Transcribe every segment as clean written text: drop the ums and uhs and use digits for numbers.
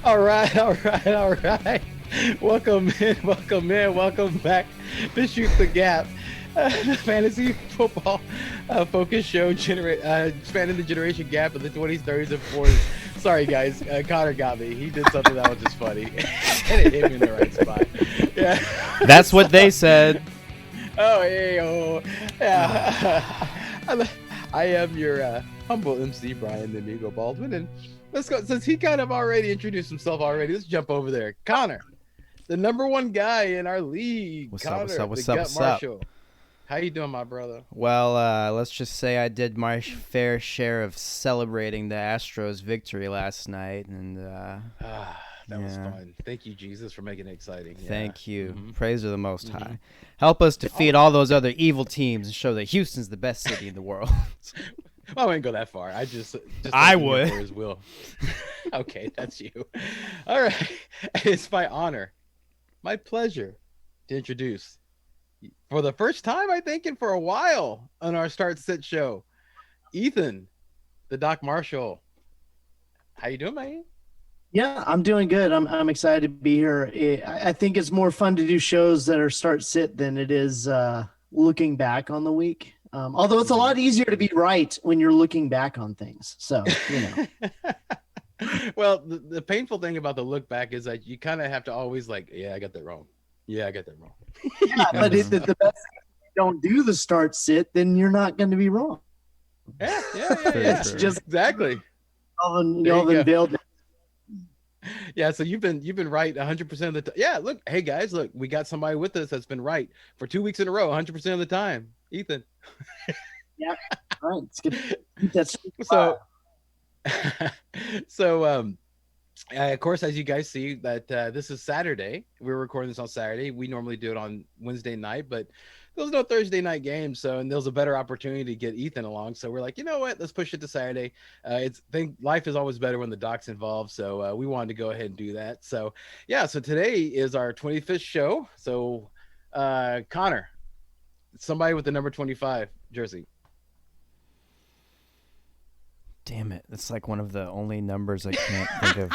All right. Welcome back to Shoot the Gap, the fantasy football focus show, spanning the generation gap of the 20s, 30s, and 40s. Sorry, guys. Connor got me. He did something that was just funny, and it hit me in the right spot. Yeah. That's what they said. Oh, hey, oh. Yeah. I am your humble MC, Brian the Amigo Baldwin, and let's go. Since he kind of already introduced himself already, let's jump over there. Connor, the number one guy in our league. What's Connor, up? What's the up? Gut What's up? Marshall. How you doing, my brother? Well, let's just say I did my fair share of celebrating the Astros' victory last night, and That was fun. Thank you, Jesus, for making it exciting. Thank you. Mm-hmm. Praise to the Most High. Help us defeat all those other evil teams and show that Houston's the best city in the world. I wouldn't go that far. I would. For his will. Okay, that's you. All right. It's my honor, my pleasure to introduce, for the first time, I think, and for a while on our Start Sit show, Ethan, the Doc Marshall. How you doing, man? Yeah, I'm doing good. I'm excited to be here. I think it's more fun to do shows that are start sit than it is looking back on the week. Although it's a lot easier to be right when you're looking back on things. So, you know. Well, the painful thing about the look back is that you kind of have to always I got that wrong. Yeah, I got that wrong. Yeah, but the best thing is if you don't do the start sit, then you're not going to be wrong. Yeah. It's just exactly. Y'all unveiled. Yeah, so you've been right 100% of the time. Yeah, look, hey guys, look, we got somebody with us that's been right for 2 weeks in a row, 100% of the time. Ethan. Yeah, right. It's good. That's so of course, as you guys see that this is Saturday. We're recording this on Saturday. We normally do it on Wednesday night, but there was no Thursday night game, and there was a better opportunity to get Ethan along. So we're like, you know what? Let's push it to Saturday. Life is always better when the doc's involved, so we wanted to go ahead and do that. So yeah, so today is our 25th show. So Connor, somebody with the number 25 jersey. Damn it! That's like one of the only numbers I can't think of.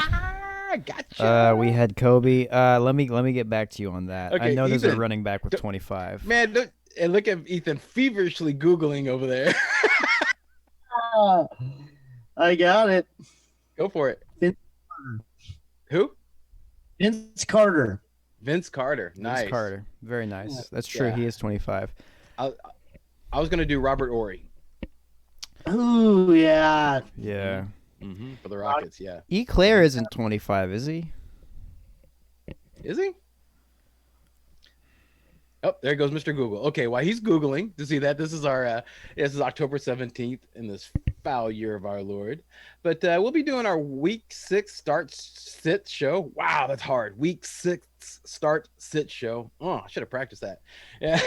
Gotcha. We had Kobe. Let me get back to you on that. Okay, I know there's Ethan, a running back with 25. Man, and look at Ethan feverishly Googling over there. I got it. Go for it. Vince Who? Vince Carter. Vince Carter. Nice. Vince Carter. Very nice. Yeah. That's true. Yeah. He is 25. I was going to do Robert Ory. Oh, yeah. Yeah. Mm-hmm. For the Rockets, yeah. Eclair isn't 25, is he? Is he? Oh, there goes Mr. Google. Okay, while he's Googling to see that, this is October 17th in this foul year of our Lord. But we'll be doing our week 6 start sit show. Wow, that's hard. Week 6 start sit show. Oh, I should have practiced that. Yeah,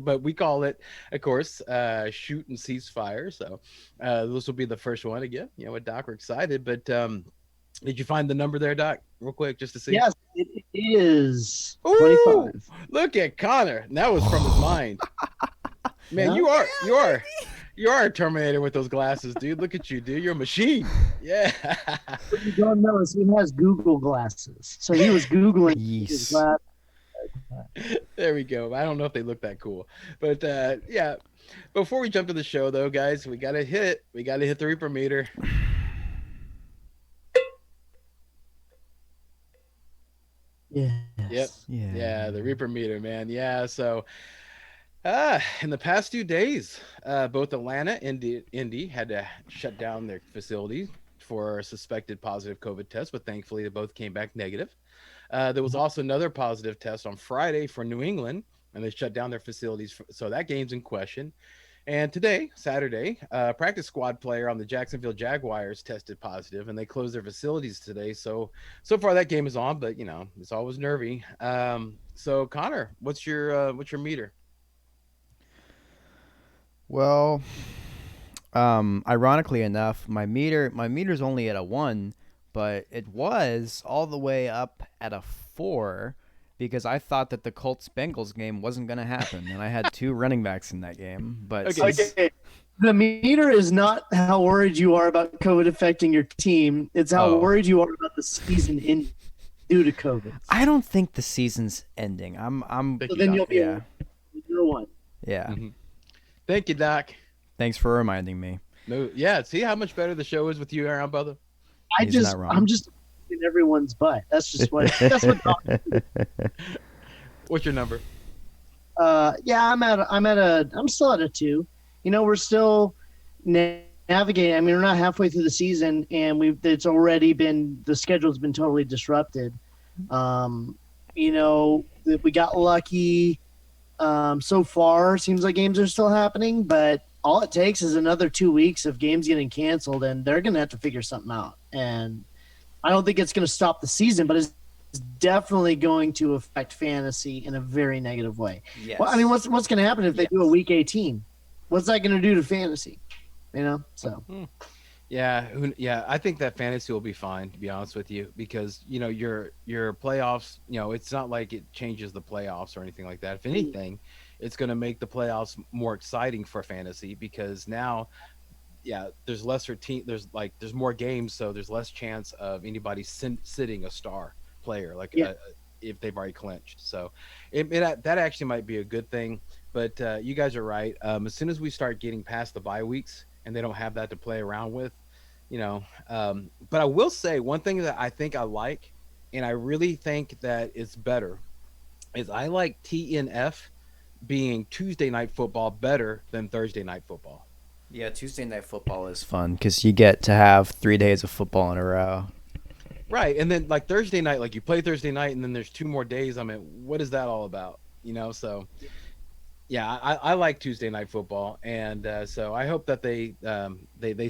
but we call it, of course, shoot and ceasefire. So this will be the first one again. You know, with Doc, we're excited. But did you find the number there, Doc, real quick, just to see? Yes, it is 25. Look at Connor. That was from his mind. Man, yeah. you are a Terminator with those glasses, dude. Look at you, dude. You're a machine. Yeah. What you don't know is he has Google glasses. So he was Googling his glasses. There we go. I don't know if they look that cool. But yeah. Before we jump to the show, though, guys, we gotta hit the Reaper meter. Yes. Yep. Yeah, the Reaper meter, man. Yeah, so in the past 2 days, both Atlanta and Indy had to shut down their facilities for a suspected positive COVID test, but thankfully they both came back negative. There was also another positive test on Friday for New England, and they shut down their facilities, so that game's in question. And today, Saturday, practice squad player on the Jacksonville Jaguars tested positive, and they closed their facilities today. So far that game is on, but you know it's always nervy. So Connor, what's your meter? Well, ironically enough, my meter's only at a 1, but it was all the way up at a 4 because I thought that the Colts Bengals game wasn't going to happen, and I had two running backs in that game. But Okay. since Okay. The meter is not how worried you are about COVID affecting your team. It's how Oh. worried you are about the season ending due to COVID. I don't think the season's ending. Thank So you, then Doc. you'll be yeah, 0-1. yeah. Mhm. Thank you, Doc. Thanks for reminding me. No, yeah. See how much better the show is with you around, brother. He's not wrong. I'm just in everyone's butt. That's just what that's what. What's your number? Yeah, I'm still at a 2. We're still navigating. I mean, we're not halfway through the season, and it's already been, the schedule's been totally disrupted. We got lucky. So far, seems like games are still happening, but all it takes is another 2 weeks of games getting canceled, and they're going to have to figure something out. And I don't think it's going to stop the season, but it's definitely going to affect fantasy in a very negative way. Yes. Well, I mean, what's going to happen if they do a week 18? What's that going to do to fantasy? So Yeah, I think that fantasy will be fine, to be honest with you, because your playoffs, it's not like it changes the playoffs or anything like that. If anything, it's going to make the playoffs more exciting for fantasy, because now, yeah, there's lesser team, there's more games, so there's less chance of anybody sitting a star player, like if they've already clinched. So that actually might be a good thing. But you guys are right. As soon as we start getting past the bye weeks and they don't have that to play around with, but I will say one thing that I think I like, and I really think that it's better, is I like TNF being Tuesday night football better than Thursday night football. Yeah, Tuesday night football is fun because you get to have 3 days of football in a row. Right. And then like Thursday night, like you play Thursday night and then there's 2 more days. I mean, what is that all about? So yeah, I like Tuesday night football, and so I hope that they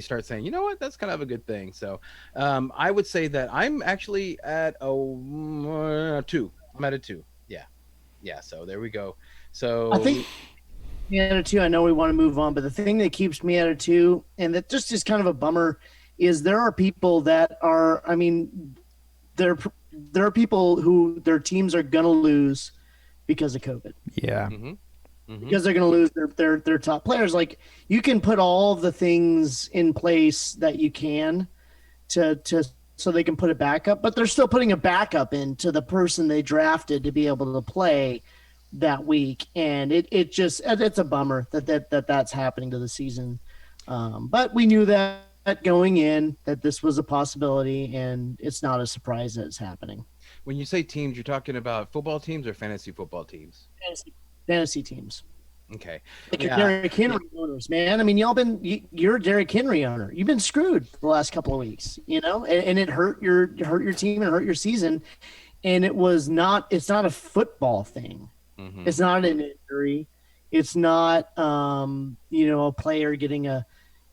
start saying, you know what, that's kind of a good thing. So I would say that I'm actually at a 2. I'm at a 2. Yeah. So there we go. So I think me at a 2. I know we want to move on, but the thing that keeps me at a 2, and that just is kind of a bummer, is there are people that are. I mean, there are people who their teams are gonna lose because of COVID. Yeah. Because they're going to lose their top players. Like, you can put all the things in place that you can to so they can put a backup, but they're still putting a backup into the person they drafted to be able to play that week, and it's a bummer that's happening to the season. But we knew that going in, that this was a possibility, and it's not a surprise that it's happening. when you say teams, you're talking about football teams or fantasy football teams? Fantasy teams. Okay. Like your Derrick Henry owners, man. I mean, you're a Derrick Henry owner. You've been screwed the last couple of weeks, and it hurt your team and hurt your season. And it's not a football thing. Mm-hmm. It's not an injury. It's not, a player getting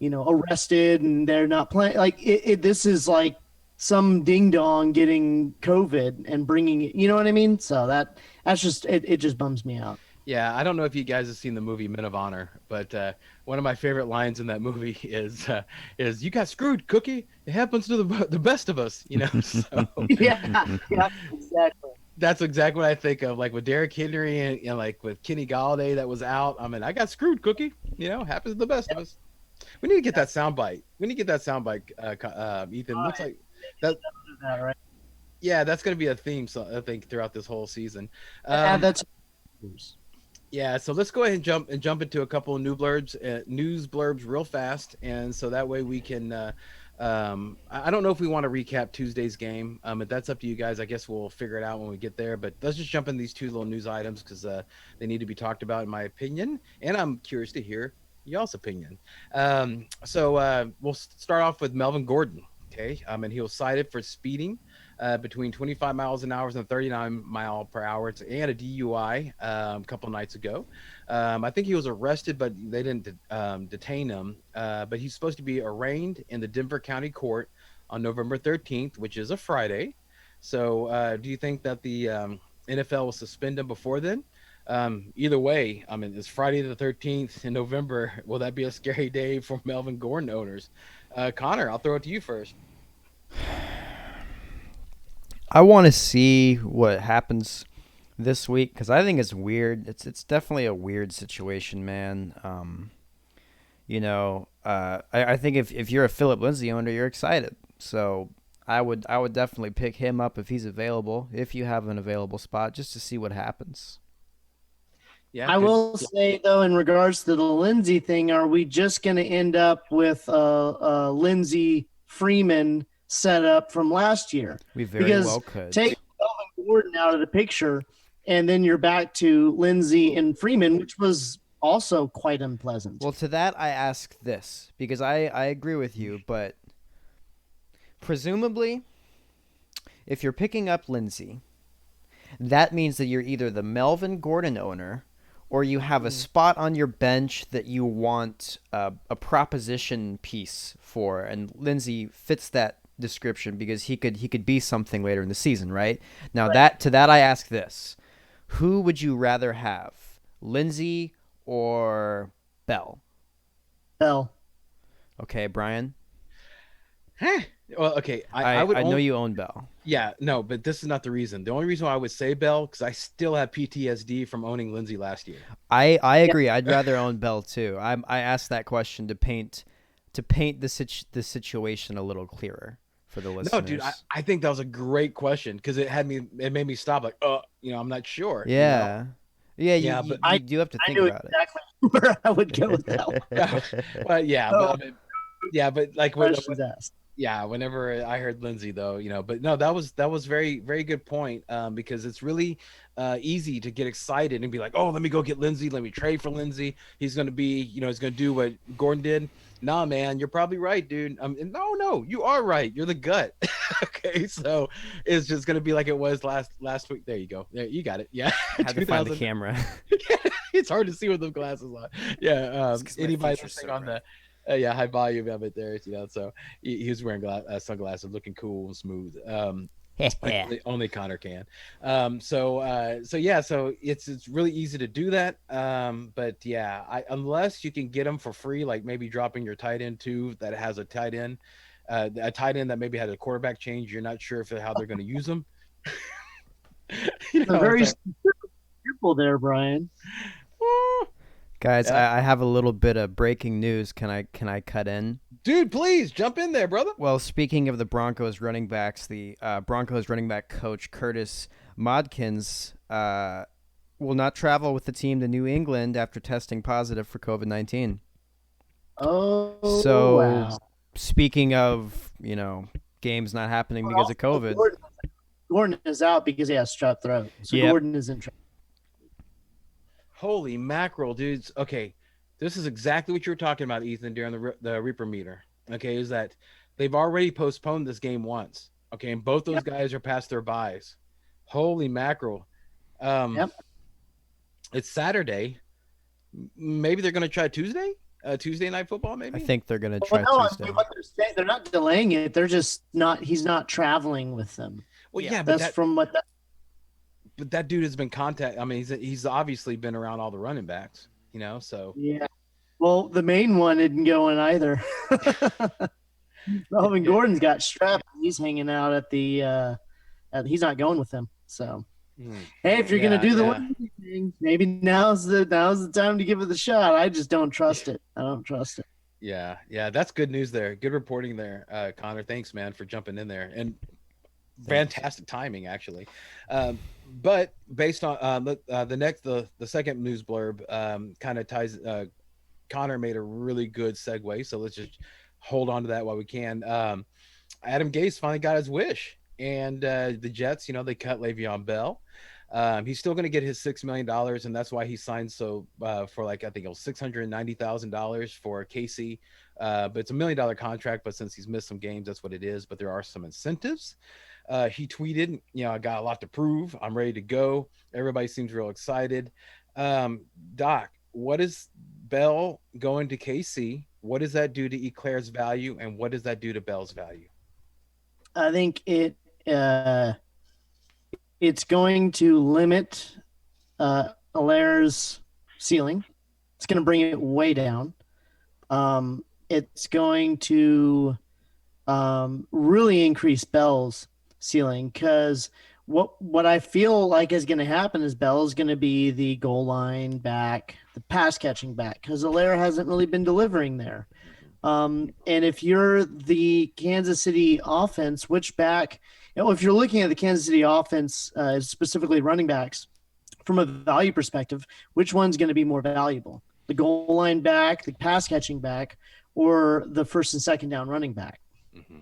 arrested and they're not playing. Like this is like some ding dong getting COVID and bringing it. You know what I mean? So that's just it just bums me out. Yeah, I don't know if you guys have seen the movie Men of Honor, but one of my favorite lines in that movie is "You got screwed, Cookie. It happens to the best of us." So yeah, exactly. that's exactly what I think of. Like with Derrick Henry and like with Kenny Galladay that was out. I mean, I got screwed, Cookie. Happens to the best of us. We need to get that soundbite. Ethan. Looks like that. Right? Yeah, that's going to be a theme. So I think throughout this whole season. That's. Yeah, so let's go ahead and jump into a couple of news blurbs real fast, and so that way we can. I don't know if we want to recap Tuesday's game. But that's up to you guys. I guess we'll figure it out when we get there. But let's just jump in these 2 little news items because they need to be talked about, in my opinion, and I'm curious to hear y'all's opinion. So we'll start off with Melvin Gordon. Okay, and he was cited for speeding between 25 miles an hour and 39 mile per hour and a DUI a couple of nights ago. I think he was arrested, but they didn't detain him. But he's supposed to be arraigned in the Denver County Court on November 13th, which is a Friday. So do you think that the NFL will suspend him before then? Either way, I mean, it's Friday the 13th in November. Will that be a scary day for Melvin Gordon owners? Connor, I'll throw it to you first. I want to see what happens this week because I think it's weird. It's definitely a weird situation, man. I think if you're a Philip Lindsay owner, you're excited. So I would definitely pick him up if he's available, if you have an available spot, just to see what happens. Yeah, I good. will say though, in regards to the Lindsay thing, are we just going to end up with Lindsay Freeman setup from last year? We very Because well could. take Melvin Gordon out of the picture, and then you're back to Lindsay and Freeman, which was also quite unpleasant. Well, to that I ask this because I agree with you, but presumably, if you're picking up Lindsay, that means that you're either the Melvin Gordon owner or you have a spot on your bench that you want a proposition piece for, and Lindsay fits that description because he could be something later in the season, right? Now that I ask this: who would you rather have, Lindsay or Bell? Hell, Okay, Brian. Huh. Well, okay. I I would I know only, you own Bell. yeah, no, but this is not the reason. The only reason why I would say Bell, because I still have PTSD from owning Lindsay last year. I yeah, agree. I'd rather own Bell too. I asked that question to paint the situation a little clearer for the No, dude, listeners. I think that was a great question because it made me stop like, I'm not sure, Yeah. Yeah, you, Yeah, you, but you I do have to I think knew about exactly where I would go with that one. yeah, well, yeah, but So, I mean, yeah, but like questions asked. yeah, whenever I heard Lindsay though, but no, that was very very good point. Because it's really easy to get excited and be like, oh, let me go get Lindsay, let me trade for Lindsay. He's gonna be, he's gonna do what Gordon did. Nah, man, you're probably right, dude. No, you are right. You're the gut. Okay, so it's just gonna be like it was last week. There you go. There, you got it. Yeah, Had to find the 2000. camera. It's hard to see with the glasses on. Yeah, It's 'cause my anybody feature's listening so on bright. the yeah, high volume of it there, so he was wearing sunglasses, looking cool and smooth. Like only Connor can. So yeah, so it's really easy to do that. But yeah, unless you can get them for free, like maybe dropping your tight end too that has a tight end that maybe had a quarterback change. You're not sure if how they're going to use them. A It's very like, simple there, Brian. Guys, yeah, I have a little bit of breaking news. Can I cut in? dude, please jump in there, brother. Well, speaking of the Broncos running backs, the Broncos running back coach Curtis Modkins will not travel with the team to New England after testing positive for COVID-19. Oh So, wow! speaking of, games not happening because of Also, COVID. Gordon is out because he has strep throat. So Yep. Gordon is in trouble. Holy mackerel, dudes. Okay, this is exactly what you were talking about, Ethan, during the Reaper meter. Okay, is that they've already postponed this game once. Okay, and both those Yep. guys are past their buys. Holy mackerel. Um, Yep. it's Saturday. Maybe they're gonna try Tuesday night football, I maybe. think they're going to Well, try no, I Tuesday. mean, what they're saying, they're not delaying it. They're just not. He's not traveling with them. Well, Yeah. yeah, That's from what. but that dude has been contact. I mean, he's obviously been around all the running backs, so Yeah. Well, the main one didn't go in either. Melvin yeah. Gordon's got strep. He's hanging out at the. He's not going with them. So Hmm. hey, if you're gonna Yeah, do the yeah. Lindsay thing, maybe now's the time to give it the shot. I just don't trust it. I don't trust it. Yeah, that's good news there. Good reporting there, Connor. Thanks, man, for jumping in there, and Thanks. fantastic timing actually. But based on the second news blurb, kind of ties. Connor made a really good segue, so let's just hold on to that while we can. Adam Gase finally got his wish, and the Jets, they cut Le'Veon Bell. He's still going to get his $6 million, and that's why he signed for like I think it was $690,000 for Casey. But it's $1 million contract. But since he's missed some games, that's what it is. But there are some incentives. He tweeted, I got a lot to prove. I'm ready to go. Everybody seems real excited. Doc, what is Bell going to KC? What does that do to Eclair's value, and what does that do to Bell's value? I think uh, it's going to limit Alaire's ceiling. It's going to bring it way down. It's going to really increase Bell's ceiling because what I feel like is going to happen is Bell's going to be the goal line back, the pass catching back, because Alaire hasn't really been delivering there. And if you're the Kansas City offense, which back, if you're looking at the Kansas City offense, specifically running backs, from a value perspective, which one's going to be more valuable? The goal line back, the pass catching back, or the first and second down running back? Mm-hmm.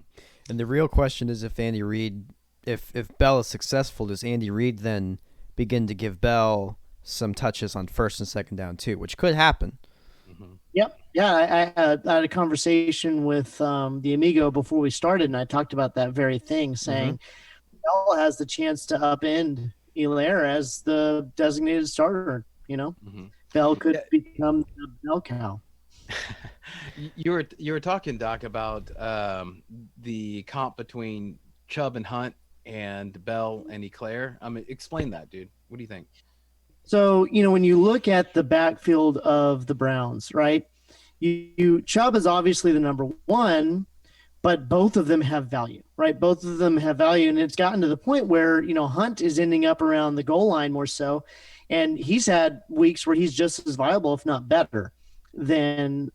And the real question is if Andy Reid, if Bell is successful, does Andy Reid then begin to give Bell some touches on first and second down too, which could happen. Mm-hmm. Yep. Yeah. I had a conversation with the Amigo before we started, and I talked about that very thing, saying Bell has the chance to upend Hilaire as the designated starter. Mm-hmm. Bell could become the bell cow. You were talking, Doc, about the comp between Chubb and Hunt and Bell and Eclair. Explain that, dude. What do you think? So, when you look at the backfield of the Browns, right? Chubb is obviously the number one, but both of them have value, right? Both of them have value. And it's gotten to the point where, Hunt is ending up around the goal line more so. And he's had weeks where he's just as viable, if not better, than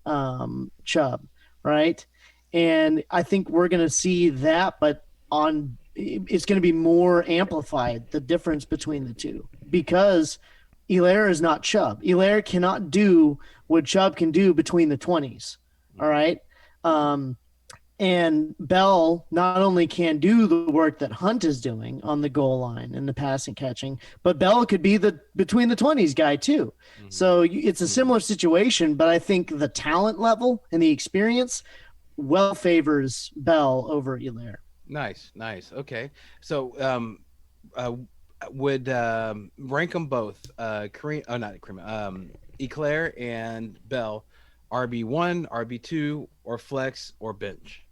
Chubb, right? And I think we're going to see that, but it's going to be more amplified, the difference between the two, because Hilaire is not Chubb. Hilaire cannot do what Chubb can do between the 20s. All right. And Bell not only can do the work that Hunt is doing on the goal line and the passing catching, but Bell could be the between the 20s guy too. Mm-hmm. So it's a similar situation, but I think the talent level and the experience well favors Bell over Hilaire. Nice. Okay. So would rank them both, Eclair and Bell, RB1, RB2, or flex, or bench?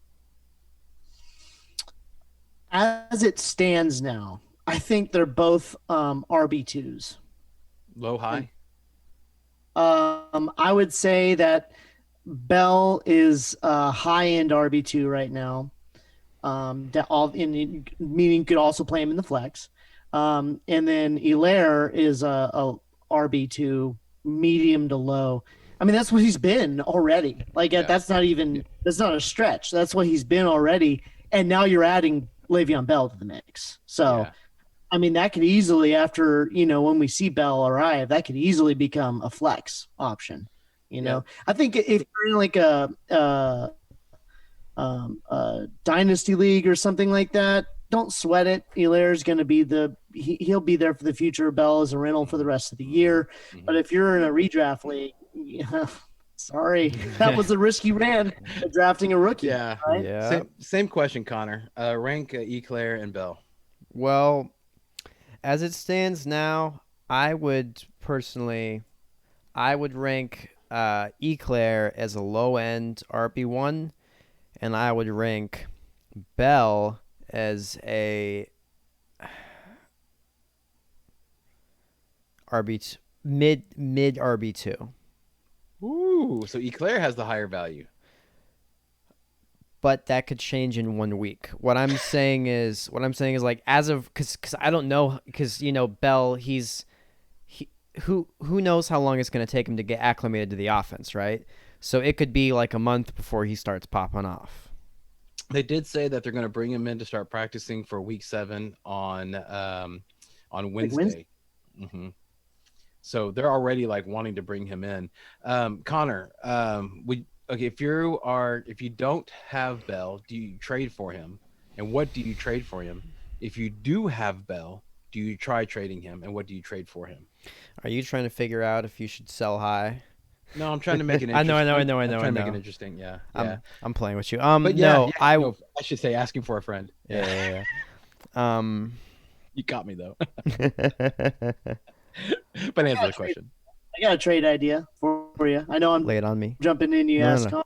As it stands now, I think they're both RB2s. Low, high? I would say that Bell is high-end RB2 right now. Meaning could also play him in the flex. And then Hilaire is a RB2, medium to low. I mean, that's what he's been already. That's not a stretch. That's what he's been already. And now you're adding Le'Veon Bell to the mix. So, I mean, that could easily, after, when we see Bell arrive, that could easily become a flex option. I think if you're in like a dynasty league or something like that, don't sweat it. Hilaire's going to be he'll be there for the future. Bell is a rental for the rest of the year. Mm-hmm. But if you're in a redraft league, sorry, that was the risk you ran drafting a rookie. Yeah. Right? Yeah. Same question, Connor. Rank Eclair and Bell. Well, as it stands now, I would rank Eclair as a low end RB1, and I would rank Bell as a mid RB2. Ooh, so Eclair has the higher value. But that could change in 1 week. What I'm saying is like, as of, cause I don't know, cause Bell, who knows how long it's going to take him to get acclimated to the offense, right? So it could be like a month before he starts popping off. They did say that they're going to bring him in to start practicing for week 7 on Wednesday. Mm-hmm. So they're already wanting to bring him in. Connor, if you don't have Bell, do you trade for him? And what do you trade for him? If you do have Bell, do you try trading him? And what do you trade for him? Are you trying to figure out if you should sell high? No, I'm trying to make it interesting. I know. I'm trying to make it interesting. Yeah. I'm playing with you. But I should say asking for a friend. Yeah. You got me though. But answer the question. I got a trade idea for you. I know I'm lay it on me. Jumping in, ask. No.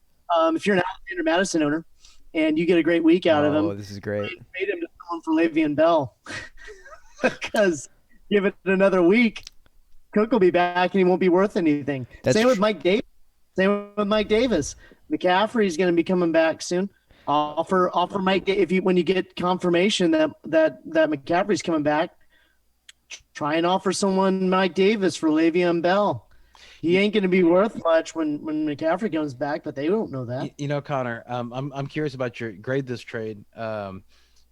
If you're an Alexander Madison owner and you get a great week out of him, this is great. Trade him to someone for Le'Veon Bell, because give it another week, Cook will be back and he won't be worth anything. Same with Mike Davis. McCaffrey's going to be coming back soon. Offer Mike if you when you get confirmation that McCaffrey's coming back, try and offer someone Mike Davis for Le'Veon Bell. He You, ain't going to be worth much when McCaffrey comes back, but they don't know that. Connor, I'm curious about your grade this trade. I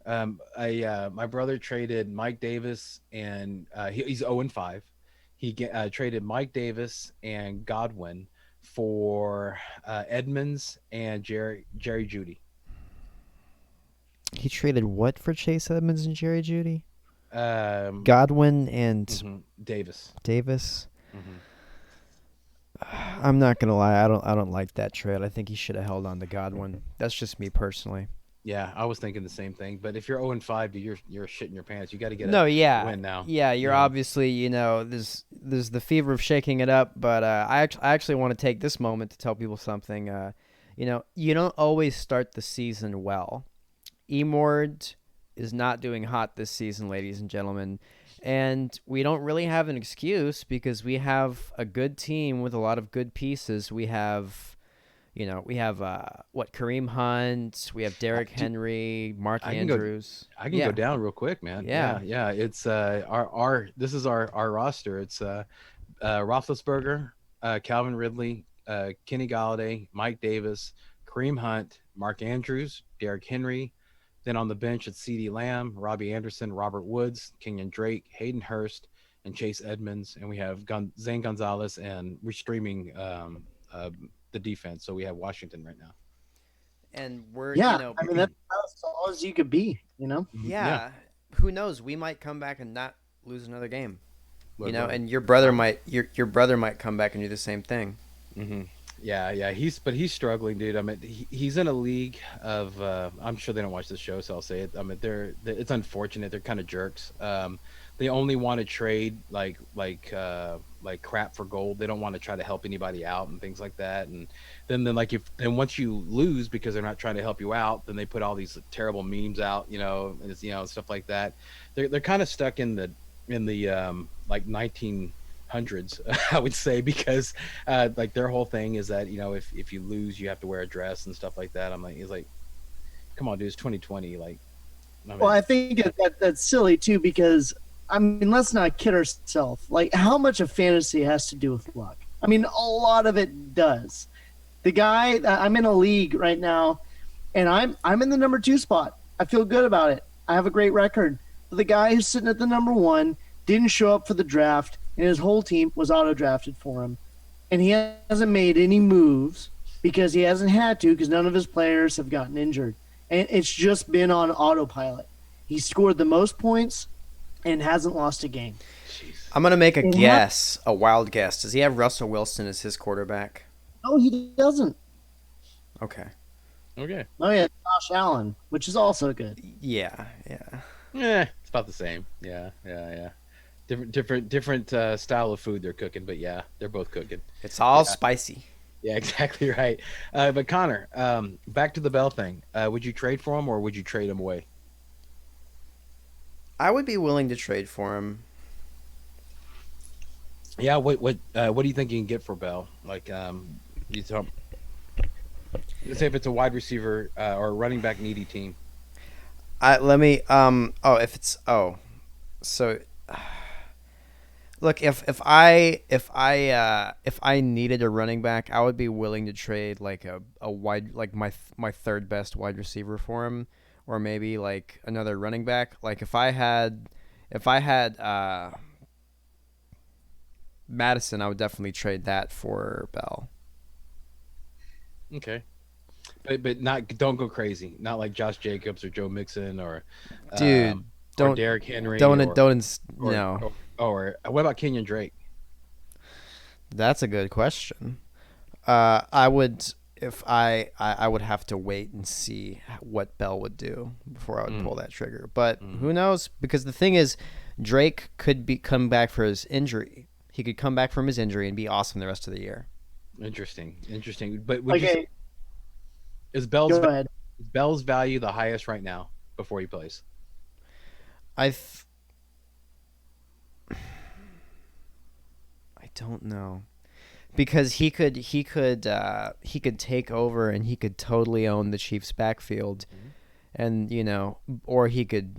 My brother traded Mike Davis and he's 0-5. He traded Mike Davis and Godwin for Edmonds and Jerry Judy. He traded what for Chase Edmonds and Jerry Judy? Um, Godwin and Davis. Davis. Hmm. I'm not gonna lie, I don't like that trade. I think he should have held on to Godwin. That's just me personally. Yeah, I was thinking the same thing. But if you're 0-5, dude, you're shitting your pants. You got to get No, a yeah, win now. yeah. You're Yeah. obviously, there's the fever of shaking it up, but I actually want to take this moment to tell people something. You don't always start the season well. Emord is not doing hot this season, ladies and gentlemen. And we don't really have an excuse because we have a good team with a lot of good pieces. We have Kareem Hunt, we have Derrick Dude, Henry, Mark I can go. Andrews. I can go Yeah, down real quick, man. yeah. Yeah, yeah. It's our this is our roster. It's Roethlisberger, Calvin Ridley, Kenny Galladay, Mike Davis, Kareem Hunt, Mark Andrews, Derrick Henry. Then on the bench, it's C.D. Lamb, Robbie Anderson, Robert Woods, Kenyon Drake, Hayden Hurst, and Chase Edmonds. And we have Zane Gonzalez, and we're streaming the defense. So we have Washington right now. And we're, Yeah, I mean that's as solid as you could be. Yeah. yeah, who knows? We might come back and not lose another game. Right. And your brother might come back and do the same thing. Hmm. Yeah, yeah. He's struggling, dude. I mean, he's in a league of. I'm sure they don't watch this show, so I'll say it. I mean, it's unfortunate. They're kind of jerks. They only want to trade like crap for gold. They don't want to try to help anybody out and things like that. And then like if then once you lose because they're not trying to help you out, then they put all these terrible memes out, and it's, stuff like that. They're kind of stuck in the like 1900s, I would say, because like their whole thing is that if you lose you have to wear a dress and stuff like that. I'm like, he's like, come on, dude, it's 2020. Like, I Well, mean, I think that's silly too because I mean, let's not kid ourselves. Like, how much of fantasy has to do with luck? I mean, a lot of it does. The guy, I'm in a league right now, and I'm in the number 2 spot. I feel good about it. I have a great record. But the guy who's sitting at the number 1 didn't show up for the draft, and his whole team was auto drafted for him, and he hasn't made any moves because he hasn't had to because none of his players have gotten injured, and it's just been on autopilot. He scored the most points and hasn't lost a game. jeez. I'm gonna make a It guess, a wild guess. Does he have Russell Wilson as his quarterback? No, he doesn't. Okay. Okay. Oh yeah, Josh Allen, which is also good. Yeah, yeah. Yeah, it's about the same. Yeah, yeah, yeah. Different style of food they're cooking, but yeah, they're both cooking. It's all Yeah, spicy. yeah, exactly right. But Connor, back to the Bell thing. Would you trade for him or would you trade him away? I would be willing to trade for him. Yeah. What do you think you can get for Bell? Like, you tell, let's say if it's a wide receiver or a running back needy team. I let me oh if it's oh so look if I needed a running back, I would be willing to trade like a wide like my third best wide receiver for him, or maybe like another running back. Like if I had Madison, I would definitely trade that for Bell. Okay. But not, don't go crazy. Not like Josh Jacobs or Joe Mixon Dude, or don't Derrick Henry don't or no. what about Kenyon Drake? That's a good question. I would if I would have to wait and see what Bell would do before I would Mm, pull that trigger. But mm. who knows? Because the thing is, Drake could be come back for his injury. He could come back from his injury and be awesome the rest of the year. Interesting, interesting. But would you say Okay, is go ahead. Bell's value the highest right now before he plays? I th- I don't know. because he could take over and he could totally own the Chiefs backfield, Mhm. and or he could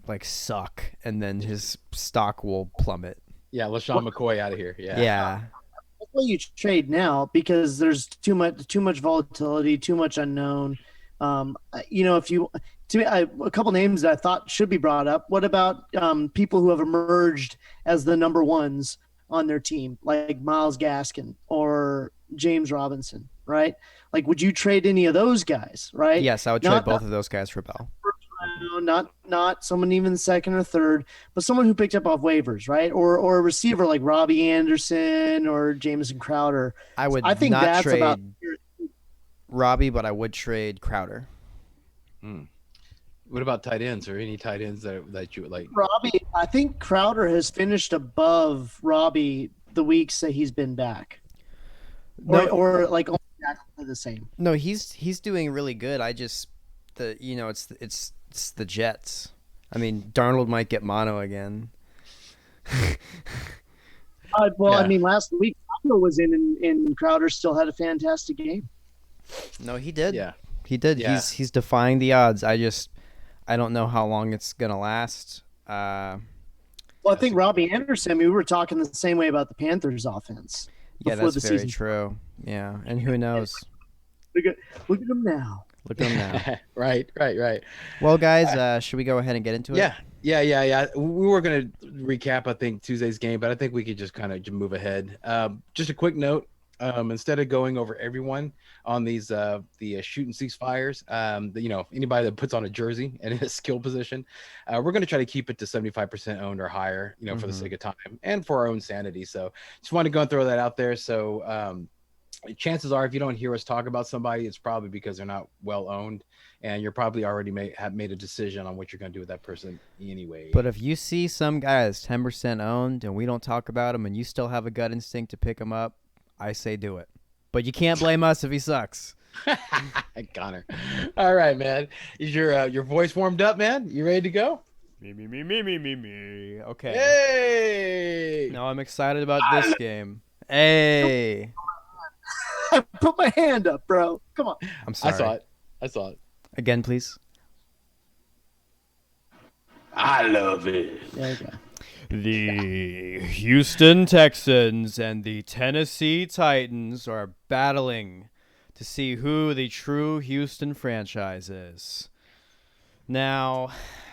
like suck and then his stock will plummet. Yeah, LaShawn McCoy out of here. Yeah. Yeah. That's why you trade now because there's too much volatility, too much unknown. If you to me, a couple names that I thought should be brought up. What about people who have emerged as the number ones on their team, like Miles Gaskin or James Robinson, right? Like, would you trade any of those guys, right? Yes, I would trade Not both of those guys for Bell. not someone even second or third, but someone who picked up off waivers, right? Or a receiver like Robbie Anderson or Jameson Crowder. I would I think not that's trade about Robbie, but I would trade Crowder. Hmm. What about tight ends or any tight ends that you would like? Robbie. I think Crowder has finished above Robbie the weeks that he's been back, No, or like almost exactly the same. no, he's doing really good. I just it's the Jets. I mean, Darnold might get mono again. I Yeah. mean, last week Crowder was in, and Crowder still had a fantastic game. No, he did. Yeah. He did. Yeah. He's defying the odds. I don't know how long it's gonna last. Well, I think Robbie Anderson. I mean, we were talking the same way about the Panthers' offense. Yeah, Before that's the very season. true. Yeah, and who knows? Look at him now. Look at him now. Right. Well, guys, should we go ahead and get into it? Yeah. We were going to recap, I think, Tuesday's game, but I think we could just kind of move ahead. Just a quick note. Instead of going over everyone on these the shoot and ceasefires, anybody that puts on a jersey and in a skill position, we're going to try to keep it to 75% owned or higher, for the Mhm. sake of time and for our own sanity. So just want to go and throw that out there. So chances are, if you don't hear us talk about somebody, it's probably because they're not well owned, and you're probably already have made a decision on what you're going to do with that person anyway. But if you see some guy that's 10% owned and we don't talk about him, and you still have a gut instinct to pick him up, I say do it. But you can't blame us if he sucks. Connor, all right, man. Is your voice warmed up, man? You ready to go? Me. Okay. Hey! No, I'm excited about this game. Hey. I put my hand up, bro. Come on. I'm sorry. I saw it. Again, please. I love it. There you go. The Houston Texans and the Tennessee Titans are battling to see who the true Houston franchise is. Now,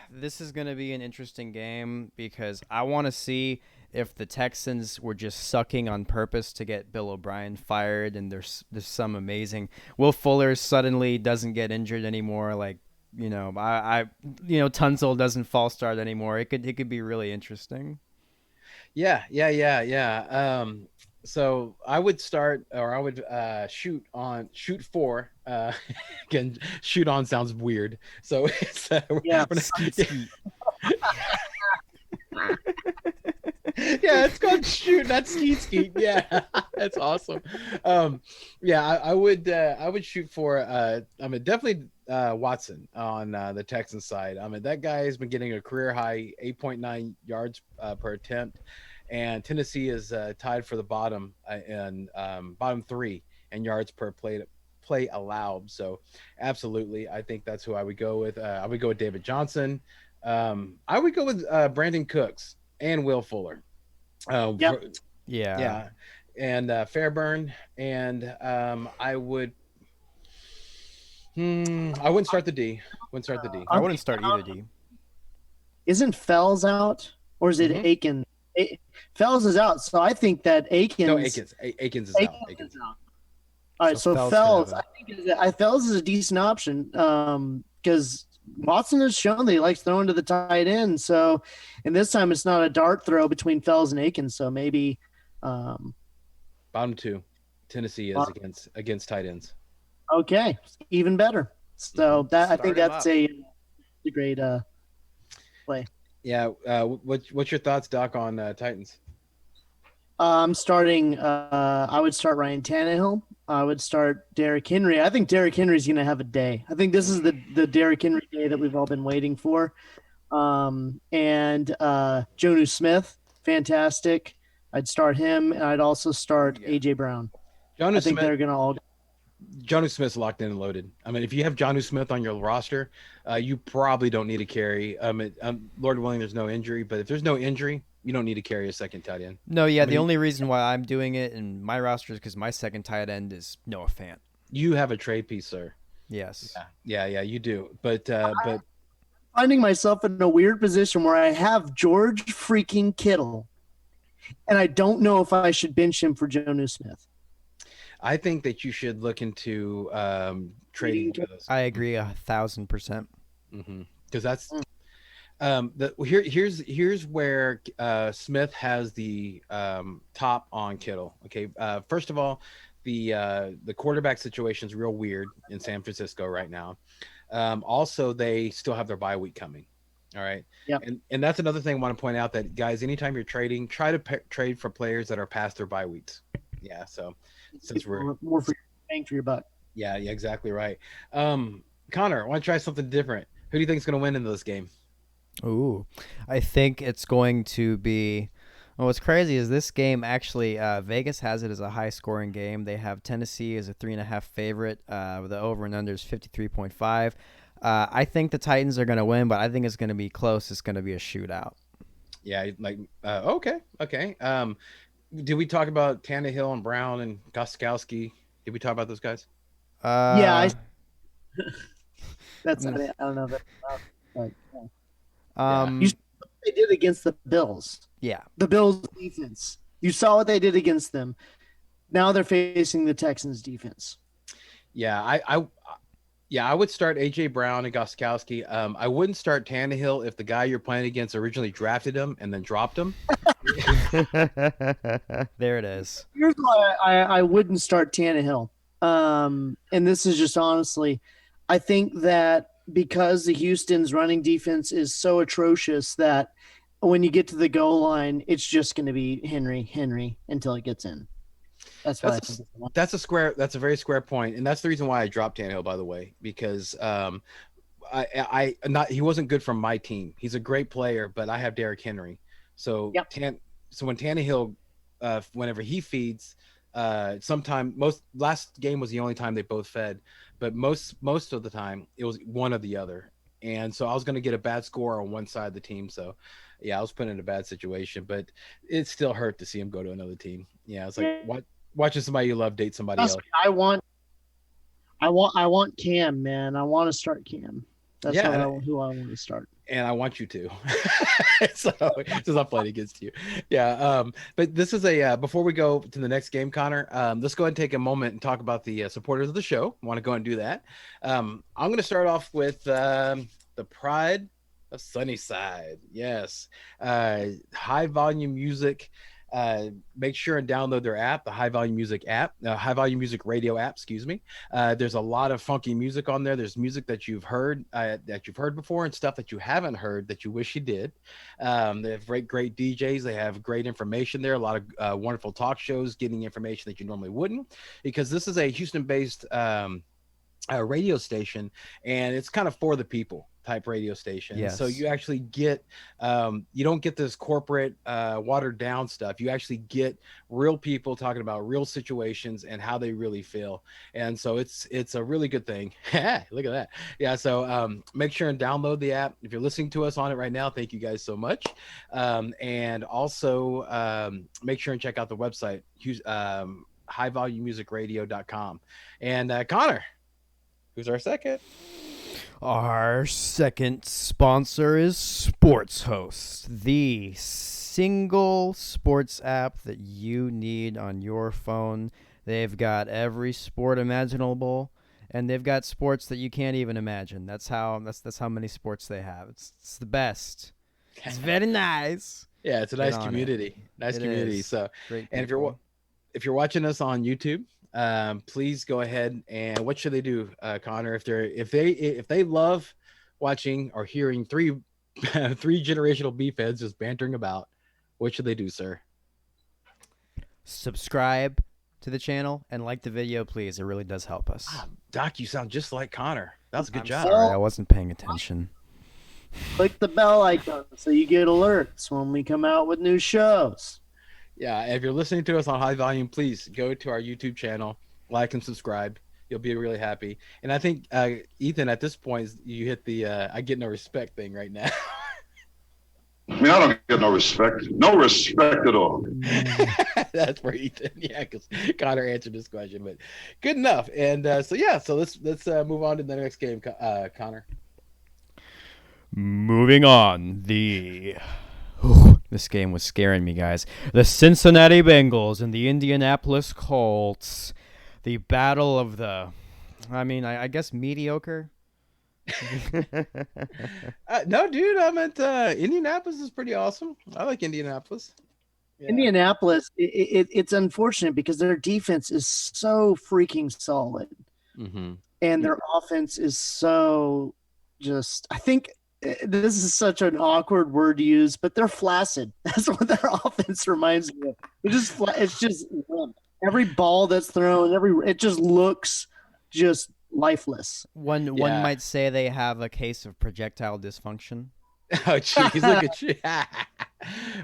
this is going to be an interesting game because I want to see if the Texans were just sucking on purpose to get Bill O'Brien fired, and there's some amazing Will Fuller suddenly doesn't get injured anymore, like Tunsil doesn't false start anymore. It could be really interesting. Yeah. So I would start, or I would shoot for. Again, shoot on sounds weird. So it's Yeah. yeah, it's called shoot, not skeet. Yeah, that's awesome. I would shoot for. Definitely Watson on the Texans side. That guy has been getting a career high 8.9 yards per attempt, and Tennessee is tied for the bottom and bottom three in yards per play allowed. So absolutely, I think that's who I would go with. I would go with David Johnson. I would go with Brandon Cooks and Will Fuller. Yep. Yeah. And Fairburn, and I wouldn't start the D. I wouldn't start either, D. Isn't Fells out, or is it Mhm. Aiken? Fells is out, so I think that Aikens. No, Akins is out. Aikens is out. All right, so Fells Fells, could have I think Fells is a decent option because Watson has shown that he likes throwing to the tight end. So, and this time it's not a dart throw between Fells and Aikens. So maybe, Bottom two, Tennessee is against tight ends. okay, even better. So that I Start think him that's up. a great play. Yeah. What's your thoughts, Doc, on Titans? I'm starting. I would start Ryan Tannehill. I would start Derrick Henry. I think Derrick Henry's going to have a day. I think this is the Derrick Henry day that we've all been waiting for. And Jonnu Smith, fantastic. I'd start him, and I'd also start Yeah. AJ Brown. I Jonnu think Smith. they're gonna all. Jonnu Smith's locked in and loaded. I mean, if you have Jonnu Smith on your roster, you probably don't need to carry. Lord willing, there's no injury, but if there's no injury, you don't need to carry a second tight end. No, yeah, I the mean, only reason why I'm doing it in my roster is because my second tight end is Noah Fant. you have a trade piece, sir. Yes. Yeah, you do. But Finding myself in a weird position where I have George freaking Kittle, and I don't know if I should bench him for Jonnu Smith. I think that you should look into trading with us. I agree 1,000%. Because that's here's where Smith has the top on Kittle. Okay, first of all, the quarterback situation is real weird in San Francisco right now. Also, they still have their bye week coming. All right. Yeah. And that's another thing I want to point out that guys, anytime you're trading, try to trade for players that are past their bye weeks. Yeah. So since we're more for bang for your buck. yeah, exactly right. Connor, I want to try something different. Who do you think is going to win in this game? Ooh, I think it's going to be. Well, what's crazy is this game actually. Vegas has it as a high-scoring game. They have Tennessee as a 3.5 favorite. The over and under is 53.5. I think the Titans are going to win, but I think it's going to be close. It's going to be a shootout. Yeah, like okay. Did we talk about Tannehill and Brown and Gostkowski? Did we talk about those guys? Yeah, that's I don't know. But, you saw what they did against the Bills. Yeah. The Bills defense. You saw what they did against them. Now they're facing the Texans defense. Yeah, I would start AJ Brown and Gostkowski. I wouldn't start Tannehill if the guy you're playing against originally drafted him and then dropped him. There it is. Here's why I wouldn't start Tannehill. And this is just honestly, I think that because the Houston's running defense is so atrocious that when you get to the goal line, it's just going to be Henry until it gets in. That's what I think. That's a very square point, and that's the reason why I dropped Tannehill, by the way, because he wasn't good from my team. He's a great player, but I have Derrick Henry. So Yep. So when Tannehill, whenever he feeds, last game was the only time they both fed, but most of the time it was one or the other. And so I was going to get a bad score on one side of the team. So yeah, I was put in a bad situation, but it still hurt to see him go to another team. Yeah. It's like, watching somebody you love date somebody else. I want Cam, man. I want to start Cam. That's who I want to start. And I want you to. So I'm playing against you. Yeah. But this is before we go to the next game, Connor, let's go ahead and take a moment and talk about the supporters of the show. I want to go and do that. I'm going to start off with the Pride of Sunnyside. Yes. High Volume Music. Make sure and download their app, the High Volume Music app, High Volume Music Radio app. Excuse me. There's a lot of funky music on there. There's music that you've heard before, and stuff that you haven't heard that you wish you did. They have great DJs. They have great information there. A lot of wonderful talk shows, getting information that you normally wouldn't, because this is a Houston-based radio station, and it's kind of for the people type radio station. Yes. So you actually get you don't get this corporate watered down stuff. You actually get real people talking about real situations and how they really feel. And so it's a really good thing. Look at that. Yeah. So make sure and download the app. If you're listening to us on it right now, thank you guys so much. And also make sure and check out the website, highvolumemusicradio.com. And Connor, who's our second? Our second sponsor is Sports Host, the single sports app that you need on your phone. They've got every sport imaginable, and they've got sports that you can't even imagine. That's how many sports they have. It's the best. It's very nice. Yeah, it's a nice community. Nice community. So, and if you're watching us on YouTube, please go ahead and what should they do, Connor? If they love watching or hearing three generational beef heads just bantering about, what should they do, sir? Subscribe to the channel and like the video, please. It really does help us. Doc, you sound just like Connor. That was a good job. Sorry, I wasn't paying attention. Click the bell icon so you get alerts when we come out with new shows. Yeah, if you're listening to us on high volume, please go to our YouTube channel, like and subscribe. You'll be really happy. And I think Ethan, at this point, you hit the "I get no respect" thing right now. I mean, I don't get no respect. No respect at all. That's for Ethan. Yeah, because Connor answered this question, but good enough. And so yeah, so let's move on to the next game, Connor. Moving on, this game was scaring me, guys. The Cincinnati Bengals and the Indianapolis Colts. The battle of I guess mediocre. No, dude, I meant Indianapolis is pretty awesome. I like Indianapolis. Yeah. Indianapolis, it's unfortunate because their defense is so freaking solid, and their offense is so just. I think this is such an awkward word to use, but they're flaccid. That's what their offense reminds me of. It's just limp. Every ball that's thrown, it just looks just lifeless. One might say they have a case of projectile dysfunction. Oh, jeez, look at you.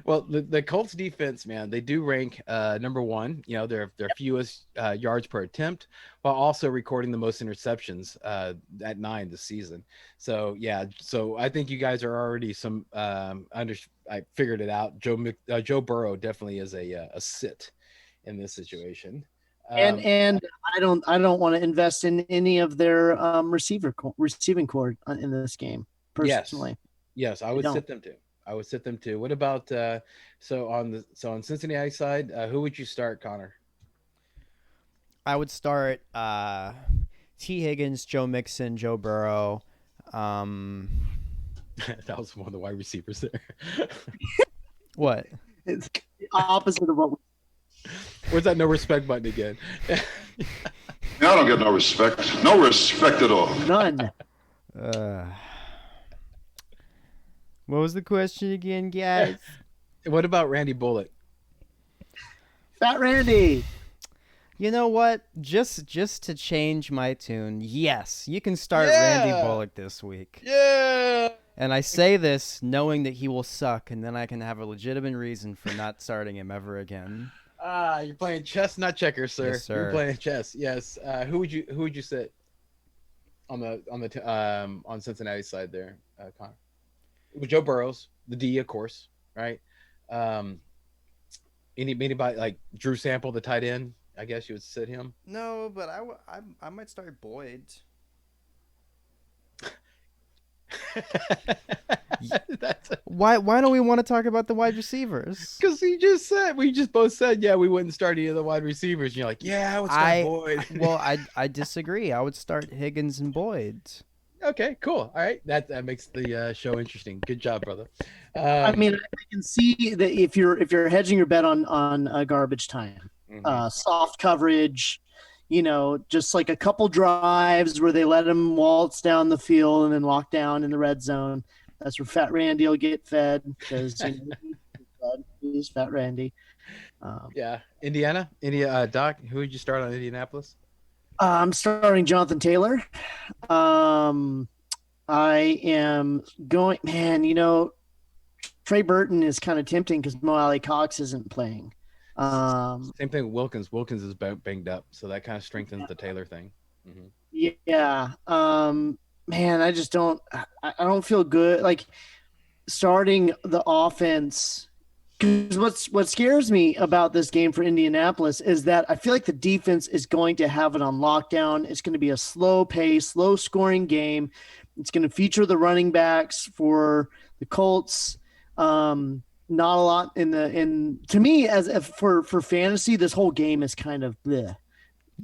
Well, the Colts defense, man, they do rank number one. You know, their fewest yards per attempt, while also recording the most interceptions at 9 this season. So yeah, so I think you guys are already I figured it out. Joe Burrow definitely is a sit in this situation. And I don't want to invest in any of their receiving core in this game personally. Yes, I would sit them too. What about on Cincinnati side, who would you start, Connor? I would start T. Higgins, Joe Mixon, Joe Burrow. That was one of the wide receivers there. What? It's the opposite of what. Where's that no respect button again? I don't get no respect. No respect at all. None. What was the question again, guys? What about Randy Bullock? Fat Randy. You know what? Just to change my tune, yes, you can start Randy Bullock this week. Yeah. And I say this knowing that he will suck, and then I can have a legitimate reason for not starting him ever again. You're playing chess, not checkers, sir. Yes, sir. You're playing chess. Yes. Who would you sit on Cincinnati side there, Connor? With Joe Burrows, the D, of course, right? Anybody like Drew Sample, the tight end? I guess you would sit him. No, but I might start Boyd. Why don't we want to talk about the wide receivers? Because we just both said, yeah, we wouldn't start any of the wide receivers. And you're like, yeah, I would start Boyd. Well, I disagree. I would start Higgins and Boyd. Okay, cool. All right, that makes the show interesting. Good job, brother. I mean, I can see that if you're hedging your bet on garbage time, soft coverage, just like a couple drives where they let him waltz down the field and then lock down in the red zone. That's where Fat Randy will get fed because he's Fat Randy. Yeah, Indiana, Doc. Who would you start on Indianapolis? I'm starting Jonathan Taylor. I am going, man, Trey Burton is kind of tempting because Mo Alley Cox isn't playing. Same thing with Wilkins. Wilkins is banged up, so that kind of strengthens the Taylor thing. Mm-hmm. Yeah. Man, I just don't feel good. Like starting the offense. Because what scares me about this game for Indianapolis is that I feel like the defense is going to have it on lockdown. It's going to be a slow pace, low scoring game. It's going to feature the running backs for the Colts. Not a lot to me for fantasy, this whole game is kind of bleh.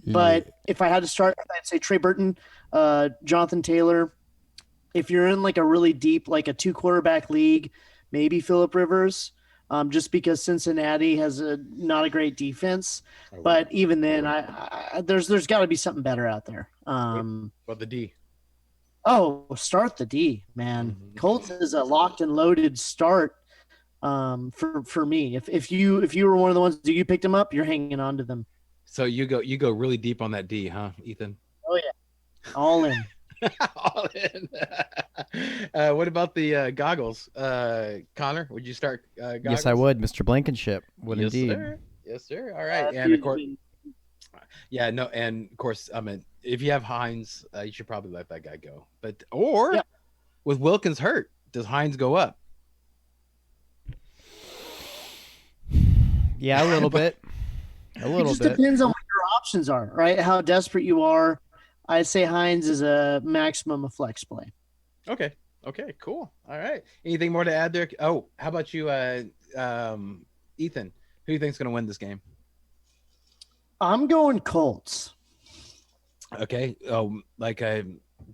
But if I had to start, I'd say Trey Burton, Jonathan Taylor. If you're in like a really deep, like a 2 quarterback league, maybe Phillip Rivers. Just because Cincinnati has not a great defense, but even then, there's got to be something better out there. What the D? Oh, start the D, man. Mm-hmm. Colts is a locked and loaded start for me. If you were one of the ones that you picked them up, you're hanging on to them. So you go really deep on that D, huh, Ethan? Oh yeah, all in. All in. What about the goggles? Connor, would you start Yes, I goggles? would. Mr. Blankenship would Yes, indeed. sir. Yes, sir. All right. And of Dude's course, been- yeah, no, and of course, I mean, if you have Hines, you should probably let that guy go. But or yeah, with Wilkins hurt, does Hines go up? Yeah, a little bit. A it little just bit. depends on what your options are, right? How desperate you are. I'd say Hines is a maximum of flex play. Okay. Okay. Cool. All right. Anything more to add there? Oh, how about you, Ethan? Who do you think's going to win this game? I'm going Colts. Okay. Like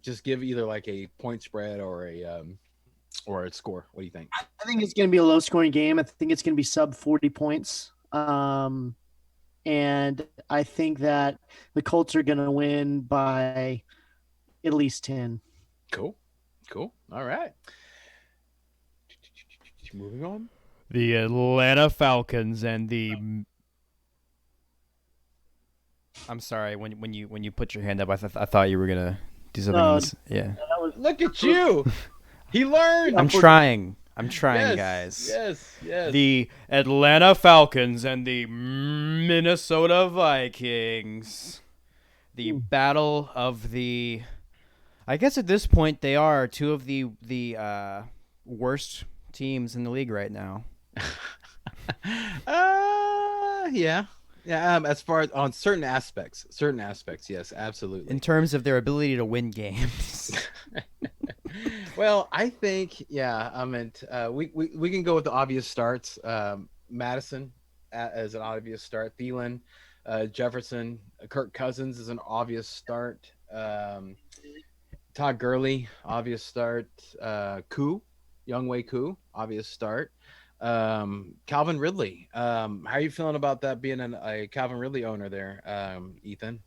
just give either like a point spread or a score. What do you think? I think it's going to be a low scoring game. I think it's going to be sub 40 points. And I think that the Colts are going to win by at least 10. Cool. Cool. All right. Moving on. The Atlanta Falcons and the. I'm sorry. When you put your hand up, I thought you were gonna do something. No, Yeah. That was Look at you. He learned. I'm trying. I'm trying, Yes, guys. Yes. Yes. The Atlanta Falcons and the Minnesota Vikings. The battle of the. I guess at this point they are two of the worst teams in the league right now. Yeah. Yeah. As far as on certain aspects, yes, absolutely. In terms of their ability to win games. Well, I think, yeah, I meant we can go with the obvious starts. Madison as an obvious start. Thielen, Jefferson, Kirk Cousins is an obvious start. Todd Gurley, obvious start. Youngwei Koo, obvious start. Calvin Ridley. How are you feeling about that being a Calvin Ridley owner there, Ethan?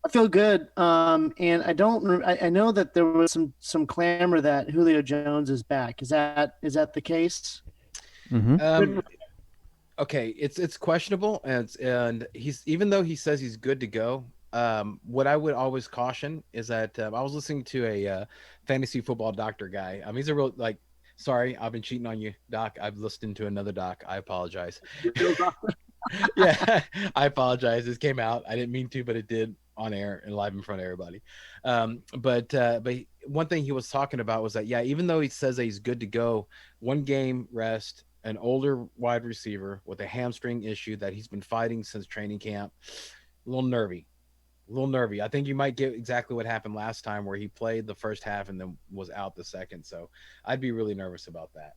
I feel good. And I don't. I know that there was some clamor that Julio Jones is back. Is that the case? Mm-hmm. Okay, it's questionable, and he's even though he says he's good to go. What I would always caution is that I was listening to a fantasy football doctor guy. He's a real like. Sorry, I've been cheating on you, Doc. I've listened to another doc. I apologize. Yeah, I apologize. This came out. I didn't mean to, but it did on air and live in front of everybody. But one thing he was talking about was that, yeah, even though he says that he's good to go, one game rest, an older wide receiver with a hamstring issue that he's been fighting since training camp, a little nervy. A little nervy. I think you might get exactly what happened last time where he played the first half and then was out the second. So I'd be really nervous about that.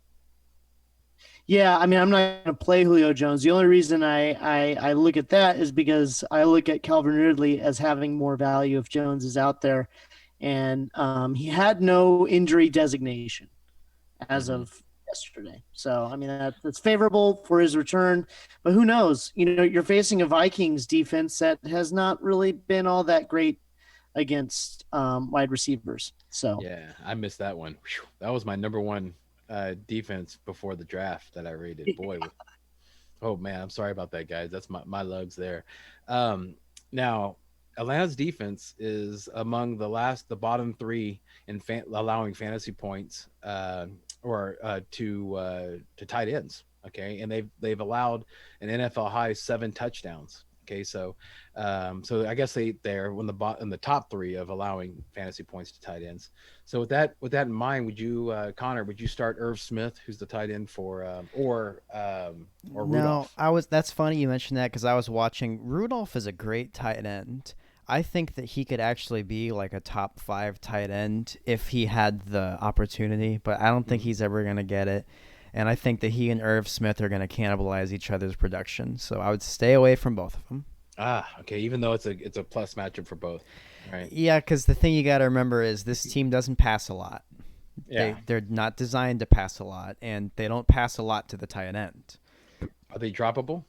Yeah, I mean, I'm not going to play Julio Jones. The only reason I look at that is because I look at Calvin Ridley as having more value if Jones is out there, and he had no injury designation as of yesterday. So I mean, that's favorable for his return. But who knows? You know, you're facing a Vikings defense that has not really been all that great against wide receivers. So Yeah, I missed that one. Whew. That was my number one defense before the draft that I rated. Boy, oh man, I'm sorry about that, guys. That's my lugs there. Now, Atlanta's defense is among the bottom three in allowing fantasy points to tight ends. Okay, and they've allowed an NFL high 7 touchdowns. Okay, so I guess they're in the top 3 of allowing fantasy points to tight ends. So with that in mind, would you Connor, would you start Irv Smith, who's the tight end for or Rudolph? No, that's funny you mentioned that because I was watching. Rudolph is a great tight end. I think that he could actually be like a top 5 tight end if he had the opportunity, but I don't think he's ever going to get it. And I think that he and Irv Smith are going to cannibalize each other's production. So I would stay away from both of them. Okay. Even though it's a plus matchup for both, right? Yeah, because the thing you got to remember is this team doesn't pass a lot. Yeah. They're not designed to pass a lot, and they don't pass a lot to the tight end. Are they droppable?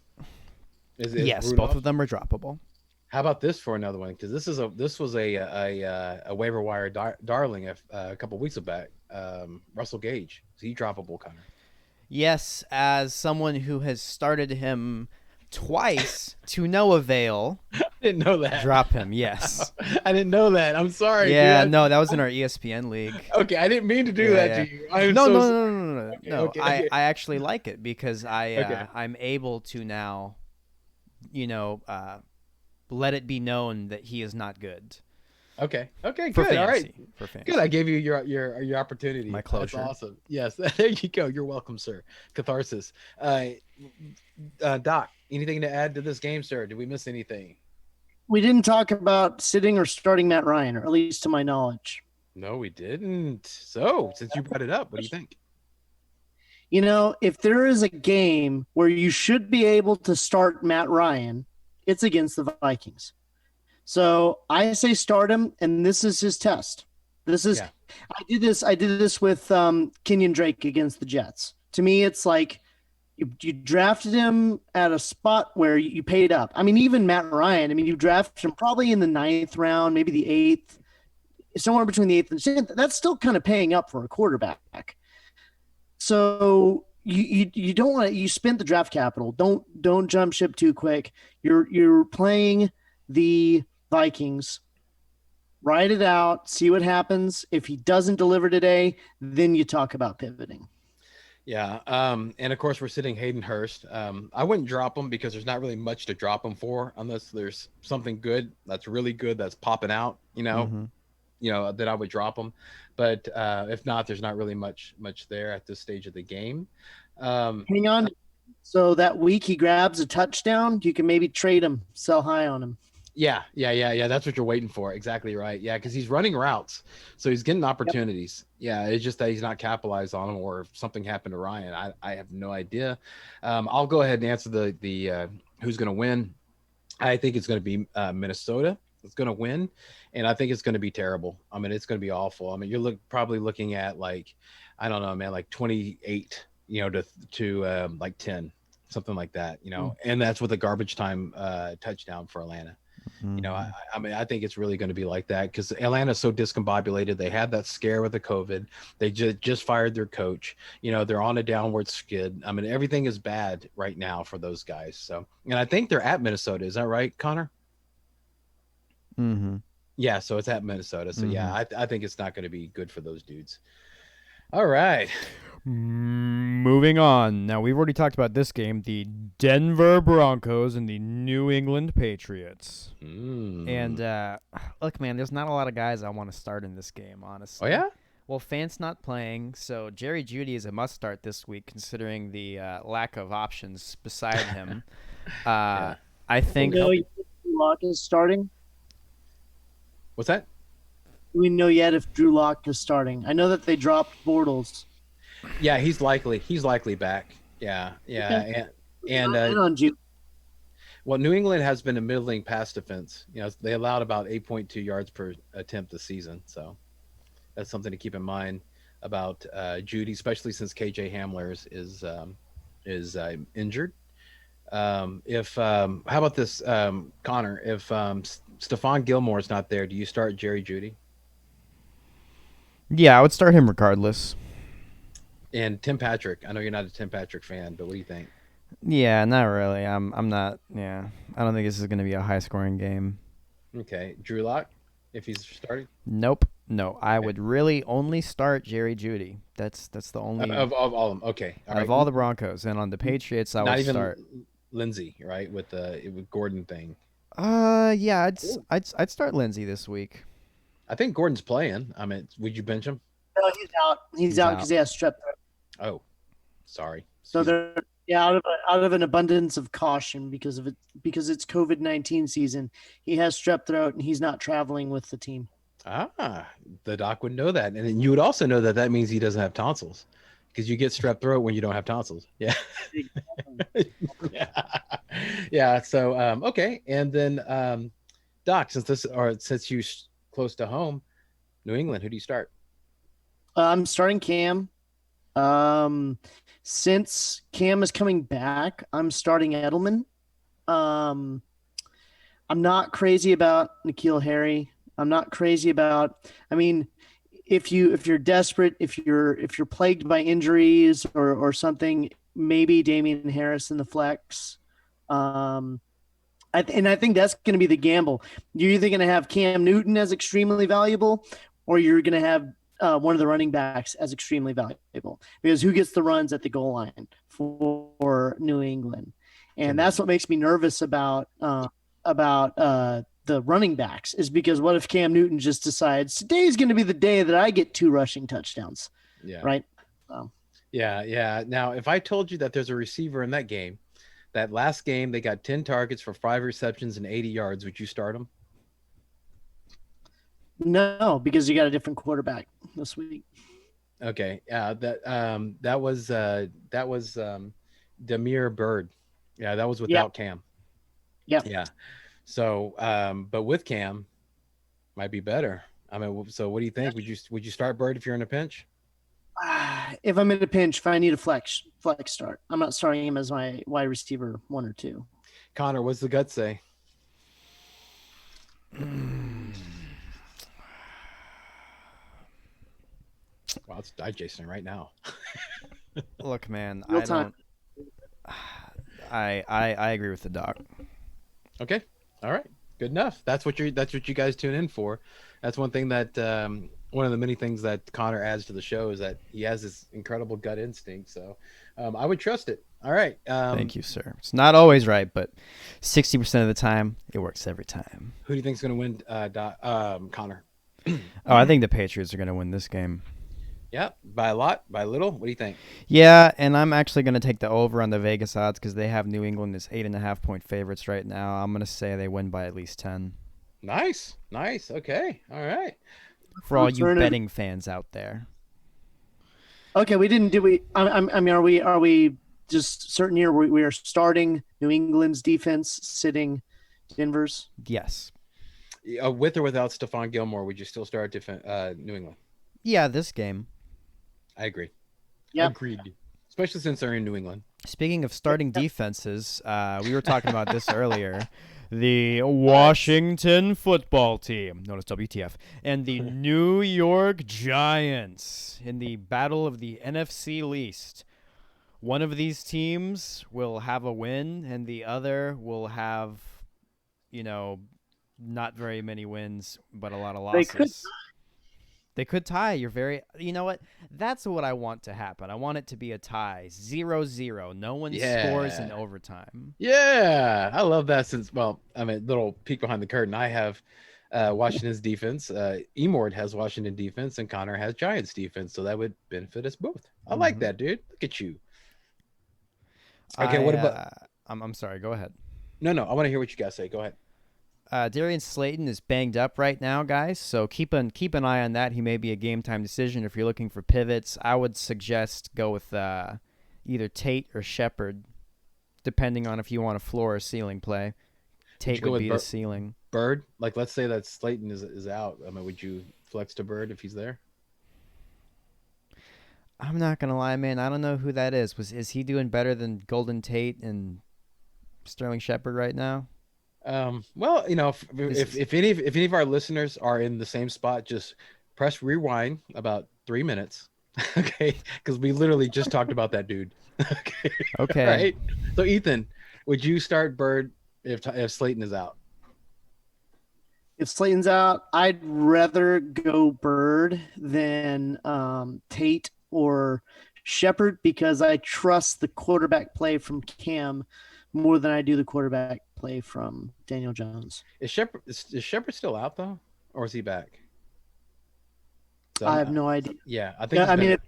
Yes, Rudolph? both of them are droppable. How about this for another one? Because this was a waiver wire darling a couple weeks back. Russell Gage, is he droppable, Connor? Yes, as someone who has started him twice to no avail, didn't know that. Drop him, yes. I didn't know that. I'm sorry, Yeah, dude. no, that was in our ESPN league. Okay, I didn't mean to do Yeah, that yeah. to you. I'm No, so no, sorry. no, no, no, no, Okay, no. okay, I actually like it because okay, I'm able to now, you know, let it be known that he is not good okay, okay. for Good. All right. fantasy. For Good. I fantasy, gave you your opportunity. my That's closure. awesome. Yes. There you go. You're welcome, sir. Catharsis. Doc, anything to add to this game, sir? Did we miss anything? We didn't talk about sitting or starting Matt Ryan, or at least to my knowledge. No, we didn't. So, since you brought it up, what do you think? You know, if there is a game where you should be able to start Matt Ryan, it's against the Vikings. So I say start him, and this is his test. This is Yeah. I did this with Kenyon Drake against the Jets. To me, it's like you drafted him at a spot where you paid up. I mean, even Matt Ryan. I mean, you drafted him probably in the ninth round, maybe the eighth, somewhere between the eighth and the 10th. That's still kind of paying up for a quarterback. So you don't want to, you spent the draft capital. Don't jump ship too quick. You're playing the Vikings. Ride it out, see what happens. If he doesn't deliver today, then you talk about pivoting. Yeah. And of course we're sitting Hayden Hurst. I wouldn't drop him because there's not really much to drop him for unless there's something good that's really good that's popping out, Mm-hmm. that I would drop him. But if not, there's not really much there at this stage of the game. Hang on. So that week he grabs a touchdown, you can maybe trade him, sell high on him. Yeah. That's what you're waiting for. Exactly right. Yeah, because he's running routes, so he's getting opportunities. Yep. Yeah, it's just that he's not capitalized on them, or if something happened to Ryan, I have no idea. I'll go ahead and answer the who's going to win. I think it's going to be Minnesota. It's going to win, and I think it's going to be terrible. I mean, it's going to be awful. I mean, you're probably looking at like, I don't know, man, like 28, to like 10, something like that, and that's with a garbage time touchdown for Atlanta. I mean, I think it's really going to be like that because Atlanta's so discombobulated. They had that scare with the COVID. They just fired their coach. They're on a downward skid. I mean, everything is bad right now for those guys. So, and I think they're at Minnesota. Is that right, Connor? Mm-hmm. Yeah. So it's at Minnesota. So Mm-hmm. yeah, I think it's not going to be good for those dudes. All right. Moving on. Now, we've already talked about this game, the Denver Broncos and the New England Patriots. And look, man, there's not a lot of guys I want to start in this game, honestly. Oh, yeah? Well, Fant's not playing, so Jerry Jeudy is a must-start this week, considering the lack of options beside him. Yeah. I think... Do we know if Drew Lock is starting? What's that? Do we know yet if Drew Lock is starting? I know that they dropped Bortles. Yeah, he's likely back. Yeah. Okay. And on June. well, New England has been a middling pass defense. They allowed about 8.2 yards per attempt this season. So that's something to keep in mind about Jeudy, especially since KJ Hamler is injured. How about this, Connor? If Stephon Gilmore is not there, do you start Jerry Jeudy? Yeah, I would start him regardless. And Tim Patrick. I know you're not a Tim Patrick fan, but what do you think? Yeah, not really. I'm not. Yeah, I don't think this is going to be a high-scoring game. Okay, Drew Lock, if he's starting. Nope. No, I would really only start Jerry Jeudy. That's the only Of all of them. Okay, of all the Broncos, and on the Patriots, I not would even start Lindsey, right? With Gordon thing. Yeah, I'd start Lindsey this week. I think Gordon's playing. I mean, would you bench him? No, he's out. He's out because he has strep throat. Oh, sorry. So they're out of an abundance of caution because it's COVID-19 season. He has strep throat and he's not traveling with the team. The doc would know that, and then you would also know that means he doesn't have tonsils, because you get strep throat when you don't have tonsils. Yeah. Yeah. So okay, and then Doc, since you close to home, New England, who do you start? I'm starting Cam. Since Cam is coming back, I'm starting Edelman. I'm not crazy about N'Keal Harry. I'm not crazy about. I mean, if you're desperate, if you're plagued by injuries or something, maybe Damian Harris in the flex. And I think that's going to be the gamble. You're either going to have Cam Newton as extremely valuable, or you're going to have one of the running backs as extremely valuable, because who gets the runs at the goal line for New England? And that's what makes me nervous about the running backs, is because what if Cam Newton just decides today's going to be the day that I get 2 rushing touchdowns? Yeah. Right. Yeah. Now, if I told you that there's a receiver in that game, that last game they got 10 targets for 5 receptions and 80 yards, would you start him? No, because you got a different quarterback this week. Okay. That was Demir Bird. Yeah, that was without Cam. Yeah. Yeah. So, but with Cam, might be better. I mean, so what do you think? Would you start Bird if you're in a pinch? If I'm in a pinch, if I need a flex start, I'm not starting him as my wide receiver 1 or 2. Connor, what's the gut say? Wow, it's digesting right now. Look, man, Real I time. don't. I agree with the doc. Okay. All right. Good enough. That's what you guys tune in for. That's one thing that one of the many things that Connor adds to the show is that he has this incredible gut instinct. So I would trust it. All right. Thank you, sir. It's not always right, but 60% of the time, it works every time. Who do you think is going to win, Connor? Oh, I think the Patriots are going to win this game. Yeah, by a lot, by little. What do you think? Yeah, and I'm actually going to take the over on the Vegas odds because they have New England as 8.5-point favorites right now. I'm going to say they win by at least 10. Nice. Okay. All right. For all you betting fans out there. Okay, we didn't do we. I mean, are we just certain here we are starting New England's defense, sitting Denver's? Yes. With or without Stephon Gilmore, would you still start New England? Yeah, this game. I agree. Yeah. Agreed. Especially since they're in New England. Speaking of starting defenses, we were talking about this earlier. The Washington football team, known as WTF, and the New York Giants in the battle of the NFC least. One of these teams will have a win, and the other will have, not very many wins, but a lot of losses. They could tie. You know what? That's what I want to happen. I want it to be a tie. 0-0. No one scores in overtime. Yeah. I love that little peek behind the curtain. I have Washington's defense. Emord has Washington defense, and Connor has Giants defense. So that would benefit us both. I like that, dude. Look at you. Okay, what about... I'm sorry. Go ahead. No. I want to hear what you guys say. Go ahead. Darian Slayton is banged up right now, guys, so keep an eye on that. He may be a game-time decision. If you're looking for pivots, I would suggest go with either Tate or Shepard, depending on if you want a floor or ceiling play. Tate would be the ceiling. Bird? Like, let's say that Slayton is out. I mean, would you flex to Bird if he's there? I'm not going to lie, man. I don't know who that is. Is he doing better than Golden Tate and Sterling Shepard right now? Well, if any of our listeners are in the same spot, just press rewind about 3 minutes. Okay. Cause we literally just talked about that dude. Okay. Right. So Ethan, would you start Bird if Slayton is out? If Slayton's out, I'd rather go Bird than Tate or Shepard, because I trust the quarterback play from Cam more than I do the quarterback play from Daniel Jones. Is Shepard still out though, or is he back? So I have no idea. Yeah, I think. If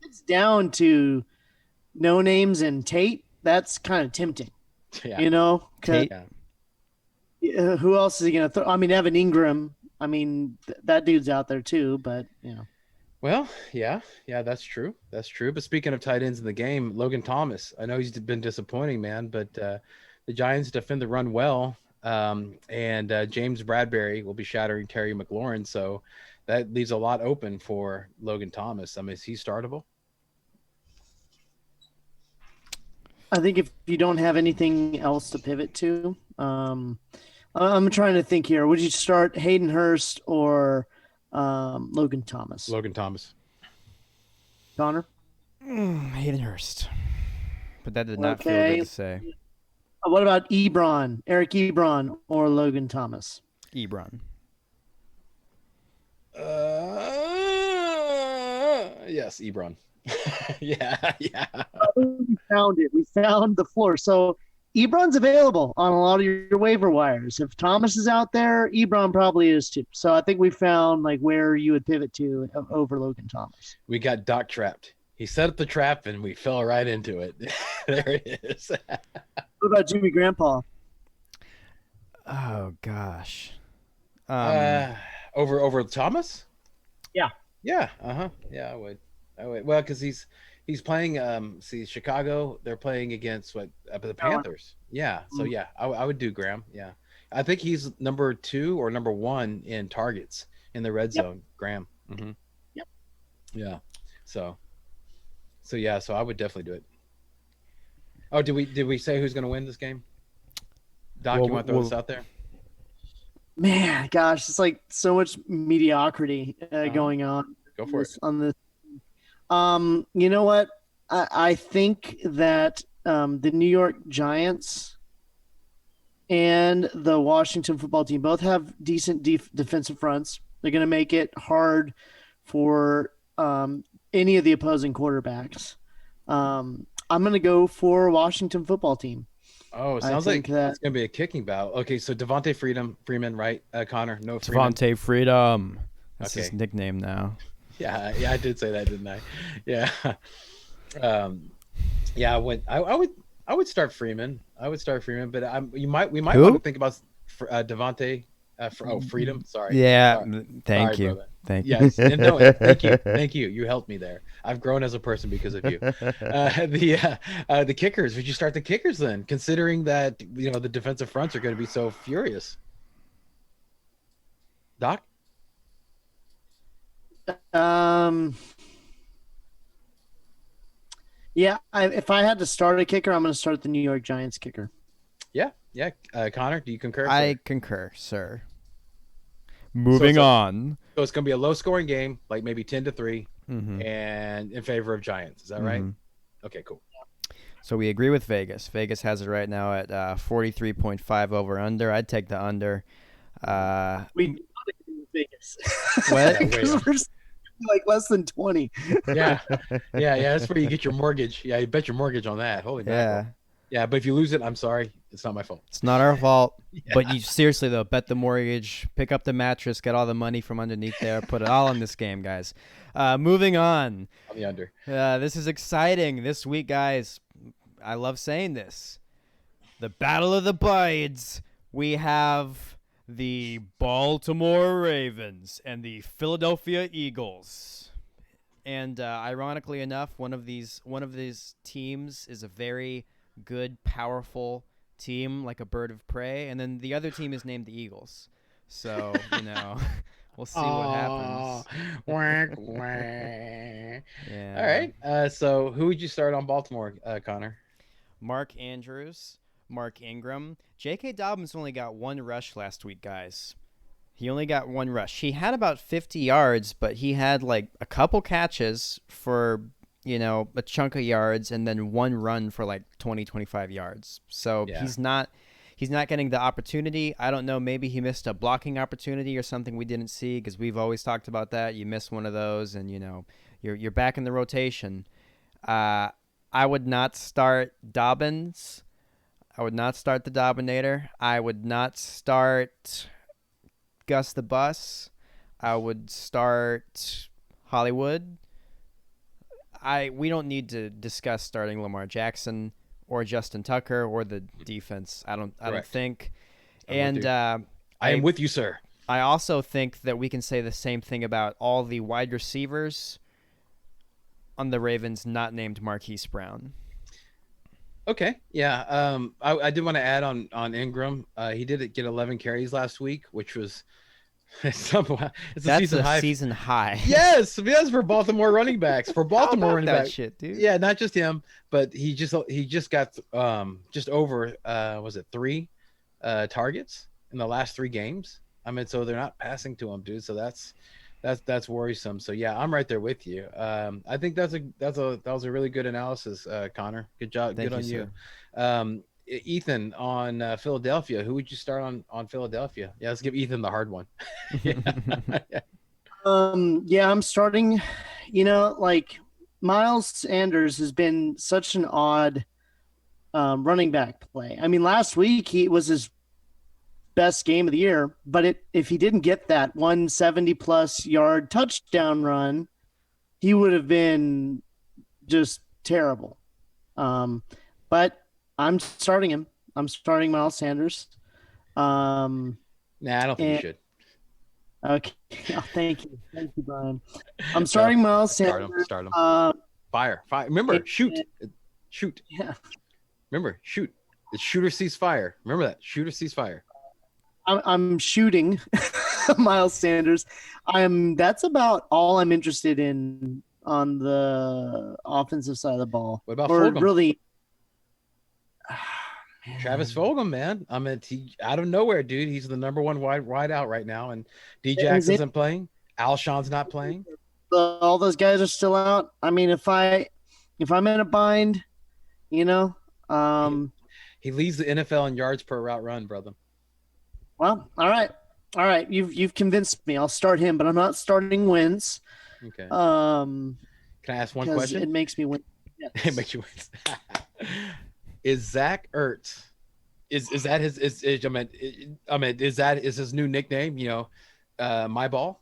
it's down to no names and Tate, that's kind of tempting. Yeah. Tate. Who else is he going to throw? I mean, Evan Ingram. I mean, that dude's out there too, but Well, yeah, that's true. But speaking of tight ends in the game, Logan Thomas, I know he's been disappointing, man, but the Giants defend the run well, and James Bradbury will be shattering Terry McLaurin, so that leaves a lot open for Logan Thomas. I mean, is he startable? I think if you don't have anything else to pivot to, I'm trying to think here. Would you start Hayden Hurst or Logan Thomas? Logan Thomas. Connor? Hayden Hurst. But that did not feel good to say. What about Ebron, Eric Ebron, or Logan Thomas? Ebron. Yes, Ebron. Yeah, yeah. We found it. We found the floor. So Ebron's available on a lot of your waiver wires. If Thomas is out there, Ebron probably is too. So I think we found like where you would pivot to over Logan Thomas. We got Doc trapped. He set up the trap and we fell right into it. There it is. What about Jimmy Grandpa? Oh gosh. Over Thomas? Yeah. Yeah. Yeah, I would. Well, because he's playing. See, Chicago. They're playing against what the Panthers. Yeah. So yeah, I would do Graham. Yeah, I think he's number 2 or number 1 in targets in the red zone. Graham. Mm-hmm. Yep. Yeah. So yeah. So I would definitely do it. Oh, did we say who's going to win this game? Doc, you want to throw this out there? Man, gosh, it's like so much mediocrity going on. Go for it. On this. You know what? I think that the New York Giants and the Washington football team both have decent defensive fronts. They're going to make it hard for any of the opposing quarterbacks. I'm going to go for Washington football team. Oh, it sounds like it's going to be a kicking battle. Okay, so Devontae Freeman, right? Connor, no Freeman. Devontae Freedom. That's his nickname now. Yeah, I did say that, didn't I? Yeah. Yeah, I would start Freeman. But we might want to think about Devontae. Freedom. Sorry. Yeah. Sorry. Thank you. Thank you. Yes. No, thank you. You helped me there. I've grown as a person because of you. The kickers. Would you start the kickers then? Considering that the defensive fronts are going to be so furious. Doc. Yeah. If I had to start a kicker, I'm going to start the New York Giants kicker. Yeah. Connor, do you concur? I concur, sir. Moving on. So it's going to be a low-scoring game, like maybe 10-3, and in favor of Giants. Is that right? Okay, cool. So we agree with Vegas. Vegas has it right now at 43.5 over under. I'd take the under. We agree with Vegas. What? We're like less than 20. Yeah. That's where you get your mortgage. Yeah, you bet your mortgage on that. Holy mackerel. Yeah, but if you lose it, I'm sorry. It's not my fault. It's not our fault. Yeah. But you seriously, though, bet the mortgage, pick up the mattress, get all the money from underneath there, put it all in this game, guys. Moving on. On the under. This is exciting this week, guys. I love saying this. The Battle of the Bides. We have the Baltimore Ravens and the Philadelphia Eagles. And ironically enough, one of these teams is a very good, powerful team, like a bird of prey, and then the other team is named the Eagles. So we'll see what happens. Yeah. All right. So who would you start on Baltimore, Connor? Mark Andrews, Mark Ingram. J.K. Dobbins only got 1 rush last week, guys. He only got 1 rush. He had about 50 yards, but he had like a couple catches for a chunk of yards, and then 1 run for like 20-25 yards. So he's not getting the opportunity. I don't know, maybe he missed a blocking opportunity or something we didn't see, because we've always talked about that. You miss one of those and you're back in the rotation. I would not start Dobbins. I would not start the Dobbinator. I would not start Gus the Bus. I would start Hollywood. We don't need to discuss starting Lamar Jackson or Justin Tucker or the defense. I don't think. And I am with you, sir. I also think that we can say the same thing about all the wide receivers on the Ravens not named Marquise Brown. Okay. Yeah. I did want to add on Ingram. He did get 11 carries last week, which was it's a season high. Yes, for Baltimore running backs. For Baltimore running backs, shit, dude. Yeah, not just him, but he just got just over was it 3 targets in the last 3 games. I mean, so they're not passing to him, dude. So that's worrisome. So yeah, I'm right there with you. I think that was a really good analysis, Connor. Good job. Good on you. Ethan on Philadelphia. Who would you start on Philadelphia? Yeah, let's give Ethan the hard one. Yeah. Yeah, I'm starting, like Miles Sanders has been such an odd running back play. I mean, last week he was his best game of the year, but if he didn't get that 170 plus yard touchdown run, he would have been just terrible. Um, but I'm starting him. I'm starting Miles Sanders. Um, Nah, I don't think you and should. okay, oh, thank you, Brian. I'm starting Miles Start Sanders. him. Start him. Uh, Fire. Fire. Remember, and- shoot. Shoot. yeah, Remember, shoot. It's shooter sees fire. Remember that. Shooter sees fire. I'm shooting Miles Sanders. That's about all I'm interested in on the offensive side of the ball. What about or Fulgham? really? Travis Fulgham, man. I mean, out of nowhere, dude. He's the number one wide out right now, and D-Jax isn't playing. Alshon's not playing. All those guys are still out. I mean, if I'm in a bind, um, He leads the NFL in yards per route run, brother. well, all right. You've convinced me. I'll start him, but I'm not starting Wentz. Okay. Can I ask one question? It makes me win. Yes. It makes you win. Is Zach Ertz? Is that his? Is his new nickname? My ball.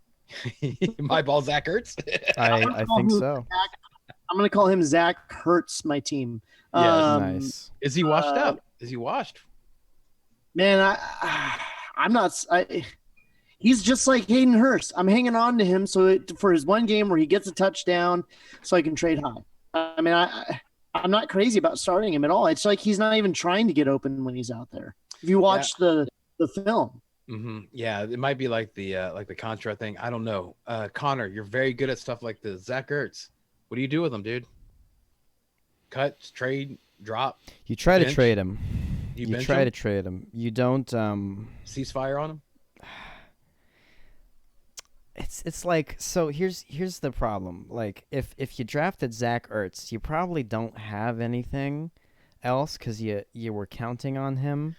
My ball, Zach Ertz. I think so. I'm going to call him Zach Hurts, my team. Yeah, Nice. Is he washed up? Is he washed? Man, I'm not. He's just like Hayden Hurst. I'm hanging on to him for his one game where he gets a touchdown, so I can trade high. I mean, I'm not crazy about starting him at all. It's like he's not even trying to get open when he's out there. If you watch the film. Mm-hmm. Yeah, it might be like the Contra thing. I don't know. Connor, you're very good at stuff like this. Zach Ertz, what do you do with him, dude? Cut, trade, drop. You try bench? to trade him. You bench try him? to trade him. You don't. Ceasefire on him. It's like, so here's the problem. Like if you drafted Zach Ertz, you probably don't have anything else because you were counting on him.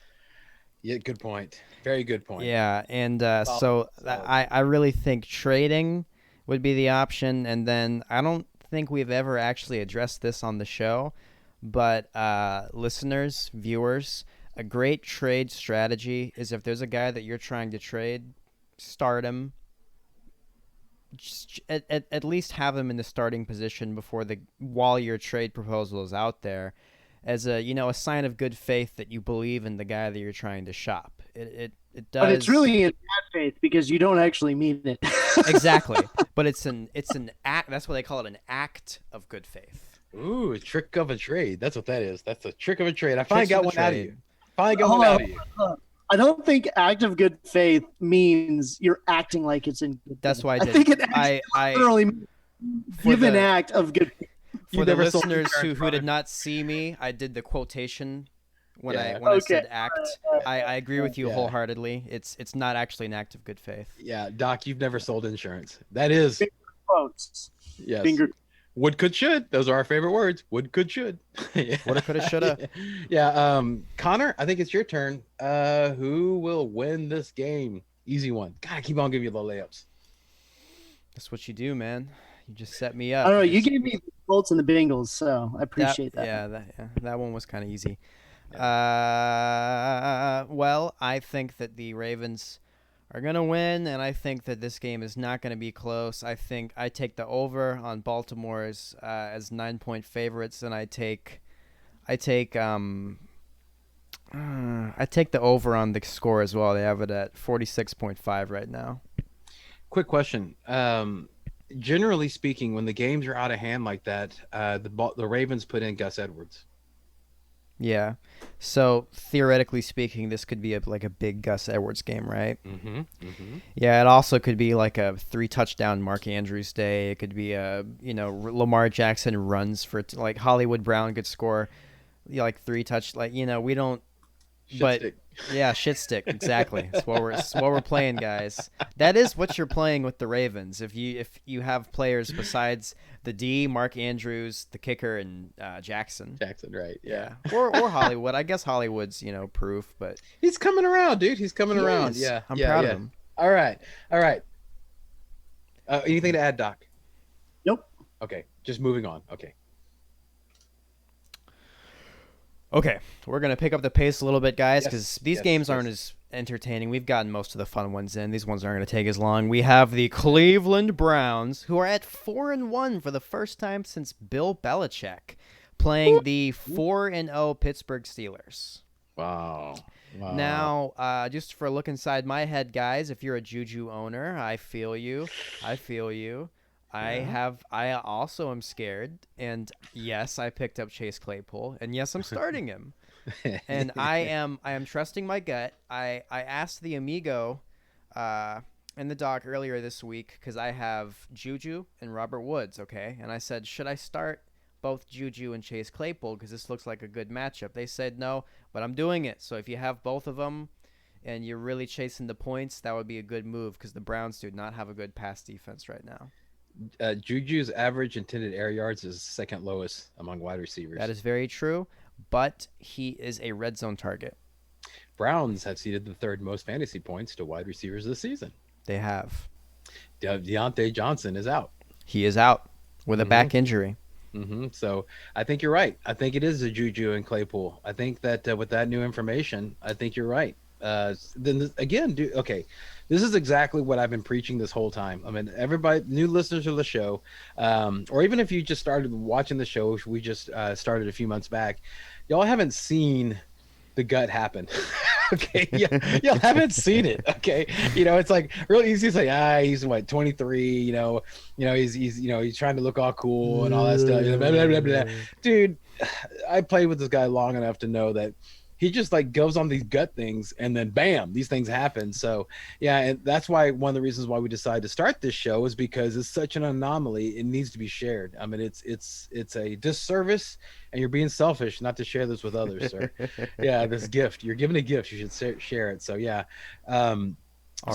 Yeah, good point. Very good point. Yeah, and Solid. I really think trading would be the option. And then I don't think we've ever actually addressed this on the show, but listeners, viewers, a great trade strategy is if there's a guy that you're trying to trade, start him. Just at least have him in the starting position while your trade proposal is out there, as a sign of good faith that you believe in the guy that you're trying to shop. It does, But it's really in bad faith because you don't actually mean it. exactly. But it's an act. That's why they call it an act of good faith. Ooh, a trick of a trade. That's what that is. That's a trick of a trade. I finally Tricks of got the one out of trade. you. Finally got Hold one on, out of you. hold on. I don't think act of good faith means you're acting like it's in good That's faith. why I did. think it I literally means give an the- act of good faith. For the never sold listeners insurance, who did brother. not see me, I did the quotation when Yeah. I Okay. said act. I agree with you Yeah. wholeheartedly. It's not actually an act of good faith. Yeah, Doc, you've never sold insurance. That is, Quotes. yes. Finger. Would, could, should. Those are our favorite words. Would, could, should. Yeah. Woulda, coulda, shoulda. Yeah. Connor, I think it's your turn. Who will win this game? Easy one. God, I keep on giving you the layups. That's what you do, man. You just set me I up. don't know. You gave me the Colts and the Bengals, so I appreciate that. Yeah, that one was kind of easy. Well, I think that the Ravens are gonna win, and I think that this game is not gonna be close. I think I take the over on Baltimore's as 9-point favorites, and I take the over on the score as well. They have it at 46.5 right now. Quick question. Generally speaking, when the games are out of hand like that, the Ravens put in Gus Edwards. Yeah. So theoretically speaking, this could be a big Gus Edwards game, right? Mm-hmm. Mm-hmm. Yeah, it also could be like a 3-touchdown Mark Andrews day. It could be Lamar Jackson runs for like Hollywood Brown could score like 3 touch. Like we don't. Shit but stick. yeah, shit stick exactly. It's what we're playing, guys. That is what you're playing with the Ravens. If you have players besides the D, Mark Andrews, the kicker, and Jackson. Jackson, right? Yeah. Yeah, or Hollywood. I guess Hollywood's proof, but He's coming around, dude. He's coming he around. is. Yeah. I'm Yeah. proud of Yeah. him. All right. All right. Anything to add, Doc? Nope. Okay. Just moving on. Okay. Okay, we're gonna pick up the pace a little bit, guys, Yes, because these yes, games yes. aren't as entertaining. We've gotten most of the fun ones in. These ones aren't gonna take as long. We have the Cleveland Browns, who are at 4-1 for the first time since Bill Belichick, playing the 4-0 Pittsburgh Steelers. Wow. Wow. Now, just for a look inside my head, guys, if you're a Juju owner, I feel you. I feel you. I also am scared, and yes, I picked up Chase Claypool, and yes, I'm starting him, and I am trusting my gut. I asked the amigo, and the doc earlier this week because I have Juju and Robert Woods, okay, and I said, should I start both Juju and Chase Claypool because this looks like a good matchup? They said no, but I'm doing it. So if you have both of them and you're really chasing the points, that would be a good move because the Browns do not have a good pass defense right now. Juju's average intended air yards is second lowest among wide receivers. That is very true, but he is a red zone target. Browns have ceded the third most fantasy points to wide receivers this season. They have. Deontay Johnson is out. He is out with a back injury. So I think you're right. I think it is a Juju and Claypool. I think that with that new information, I think you're right. Then again, okay, this is exactly what I've been preaching this whole time. I mean, everybody, new listeners of the show, or even if you just started watching the show, which we just started a few months back, y'all haven't seen the gut happen. Okay, yeah, y'all haven't seen it. Okay, it's like real easy to say, he's what 23. He's trying to look all cool and all that stuff. Blah, blah, blah, blah. Dude, I played with this guy long enough to know that he just like goes on these gut things and then bam, these things happen. So yeah, and that's why one of the reasons why we decided to start this show is because it's such an anomaly. It needs to be shared. I mean, it's a disservice, and you're being selfish not to share this with others, sir. Yeah, this gift. You're given a gift. You should share it. So yeah. So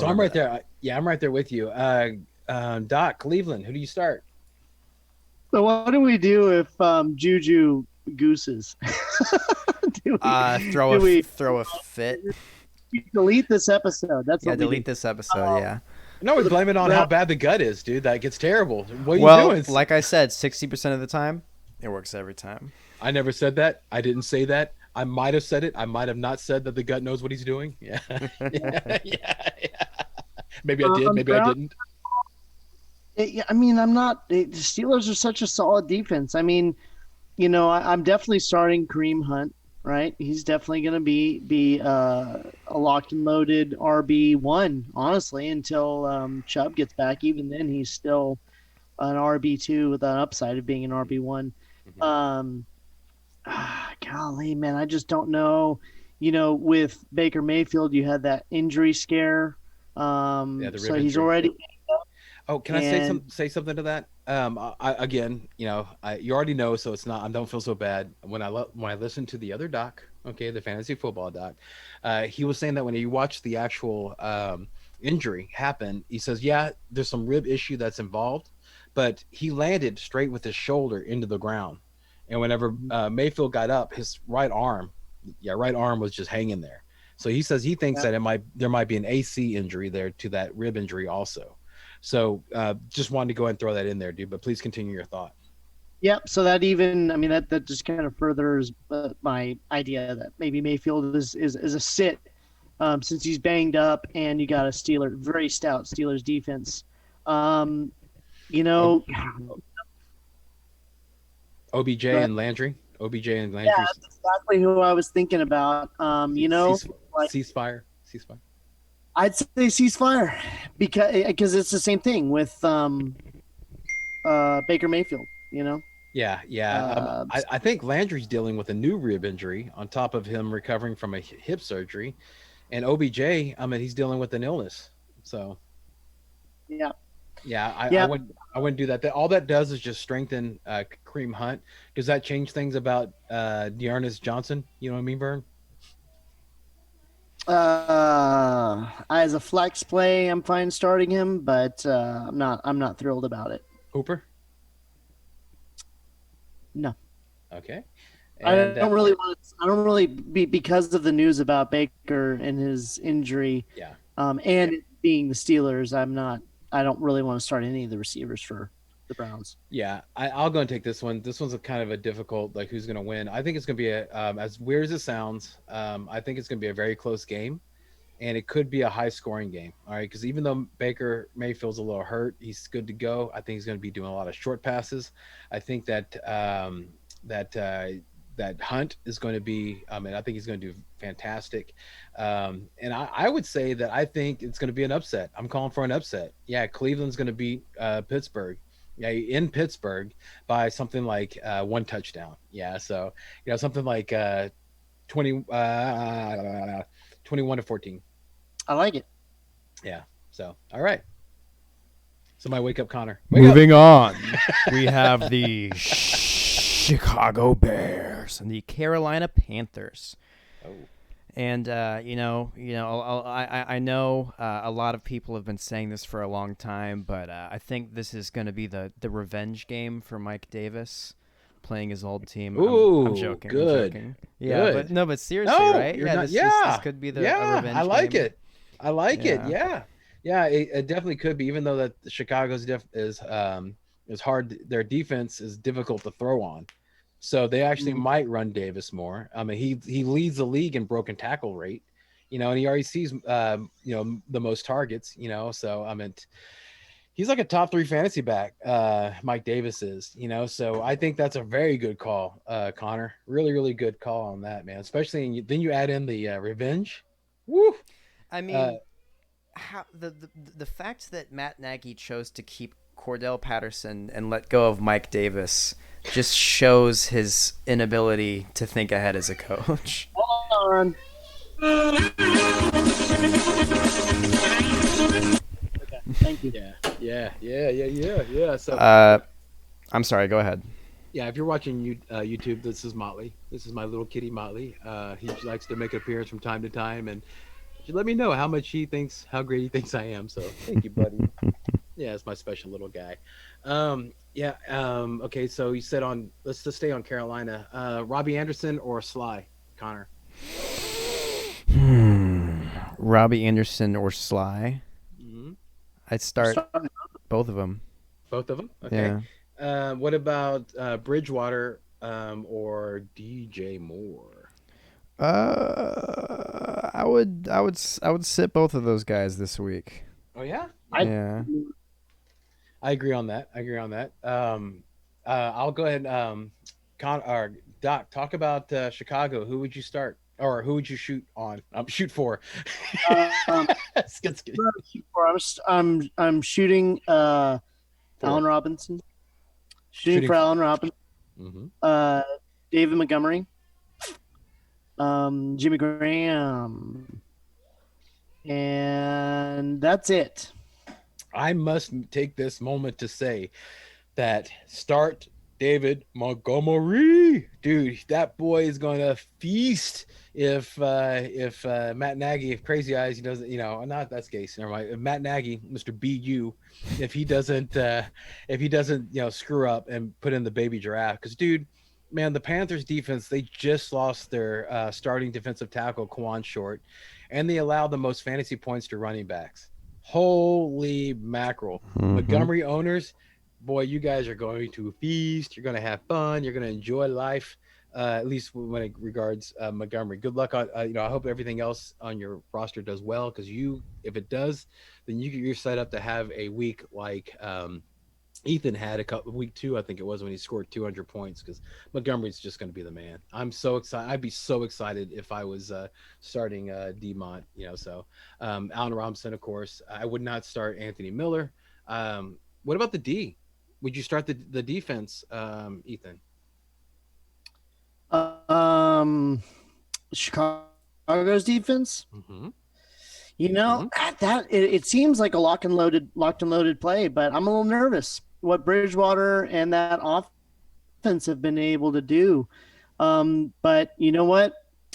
I'm right there. Yeah, I'm right there with you. Doc, Cleveland, who do you start? So what do we do if Juju gooses? Throw a fit. Delete this episode. That's what delete this episode. Yeah. No, we blame it on how bad the gut is, dude. That gets terrible. What are Well, you doing? like I said, 60% of the time, it works every time. I never said that. I didn't say that. I might have said it. I might have not said that the gut knows what he's doing. Yeah. yeah. Maybe I did. Maybe I didn't. I mean, I'm not. The Steelers are such a solid defense. I mean, I'm definitely starting Kareem Hunt. Right, he's definitely going to be a locked and loaded RB1. Honestly, until Chubb gets back. Even then, he's still an RB2 with an upside of being an RB1. Golly, man, I just don't know. With Baker Mayfield, you had that injury scare. So he's injury. already. Oh, can I say something to that? You already know, so it's not. I don't feel so bad when I listened to the other doc. Okay, the fantasy football doc. He was saying that when you watch the actual injury happen, he says, yeah, there's some rib issue that's involved, but he landed straight with his shoulder into the ground, and whenever Mayfield got up, his right arm was just hanging there. So he says he thinks that there might be an AC injury there to that rib injury also. So just wanted to go ahead and throw that in there, dude. But please continue your thought. Yep. So that just kind of furthers my idea that maybe Mayfield is a sit since he's banged up, and you got a very stout Steelers defense. OBJ and Landry. Yeah, that's exactly who I was thinking about. Ceasefire. I'd say ceasefire because it's the same thing with Baker Mayfield. Yeah. I think Landry's dealing with a new rib injury on top of him recovering from a hip surgery, and OBJ, he's dealing with an illness. So I wouldn't do that. All that does is just strengthen Kareem Hunt. Does that change things about Dearness Johnson? You know what I mean, Vern? As a flex play, I'm fine starting him, but I'm not thrilled about it. Hooper. No. Okay. I And don't really want to, I don't really because of the news about Baker and his injury, yeah. and it being the Steelers. I don't really want to start any of the receivers for the Browns. Yeah, I'll go and take this one. This one's a kind of a difficult, like who's going to win. I think it's going to be as weird as it sounds. I think it's going to be a very close game, and it could be a high scoring game. All right, because even though Baker Mayfield's a little hurt, he's good to go. I think he's going to be doing a lot of short passes. I think that that Hunt is going to be. I mean, I think he's going to do fantastic. And I would say that I think it's going to be an upset. I'm calling for an upset. Yeah, Cleveland's going to beat Pittsburgh. Yeah, in Pittsburgh by something like one touchdown. Yeah, so something like 20, 21-14. I like it. Yeah. So all right. Somebody wake up Connor. Wake Moving on, we have the Chicago Bears and the Carolina Panthers. up. Oh. And I know a lot of people have been saying this for a long time, but I think this is going to be the revenge game for Mike Davis playing his old team. Ooh, I'm joking. good. I'm joking. Yeah, Good. but seriously, No, right? you're Yeah, not. this could be a revenge I like game. it. I like it. Yeah. Yeah, yeah. It definitely could be. Even though that Chicago's is hard. Their defense is difficult to throw on. So they actually might run Davis more. I mean, he leads the league in broken tackle rate, and he already sees the most targets. So I mean, he's like a top 3 fantasy back. Mike Davis is. So I think that's a very good call, Connor. Really, really good call on that, man. Especially then you add in the revenge. Woo. I mean, how the fact that Matt Nagy chose to keep Cordell Patterson and let go of Mike Davis just shows his inability to think ahead as a coach. Hold on. Okay, thank you. Yeah. So I'm sorry. Go ahead. yeah, if you're watching YouTube, this is Motley. This is my little kitty Motley. He likes to make an appearance from time to time, and you let me know how great he thinks I am. So thank you, buddy. Yeah, it's my special little guy. Yeah. Okay. So you said let's just stay on Carolina. Robbie Anderson or Sly, Connor. Robbie Anderson or Sly? Mm-hmm. I'd start both of them. Both of them. Okay. Yeah. What about Bridgewater or DJ Moore? I would sit both of those guys this week. Oh yeah. Yeah. I agree on that. I'll go ahead. Doc, talk about Chicago. Who would you start, or who would you shoot on? Shoot for. It's good. I'm shooting Allen Robinson. Shooting for Allen Robinson. Mm-hmm. David Montgomery. Jimmy Graham. And that's it. I must take this moment to say that start David Montgomery, dude. That boy is going to feast if Matt Nagy, if Crazy Eyes, he doesn't, not that's Gase, never mind. If Matt Nagy, Mr. BU, if he doesn't, screw up and put in the baby giraffe, because dude, man, the Panthers defense, they just lost their starting defensive tackle Quan Short, and they allowed the most fantasy points to running backs. Holy mackerel. Mm-hmm. Montgomery owners, boy, you guys are going to feast. You're going to have fun. You're going to enjoy life, at least when it regards Montgomery. Good luck on, I hope everything else on your roster does well, because if it does, then you're set up to have a week like Ethan had week 2, I think it was, when he scored 200 points, because Montgomery's just going to be the man. I'm so excited. I'd be so excited if I was starting Demont, so Allen Robinson, of course. I would not start Anthony Miller. What about the D? Would you start the defense, Ethan? Chicago's defense? Mm-hmm. It seems like a locked and loaded play, but I'm a little nervous what Bridgewater and that offense have been able to do. But you know what?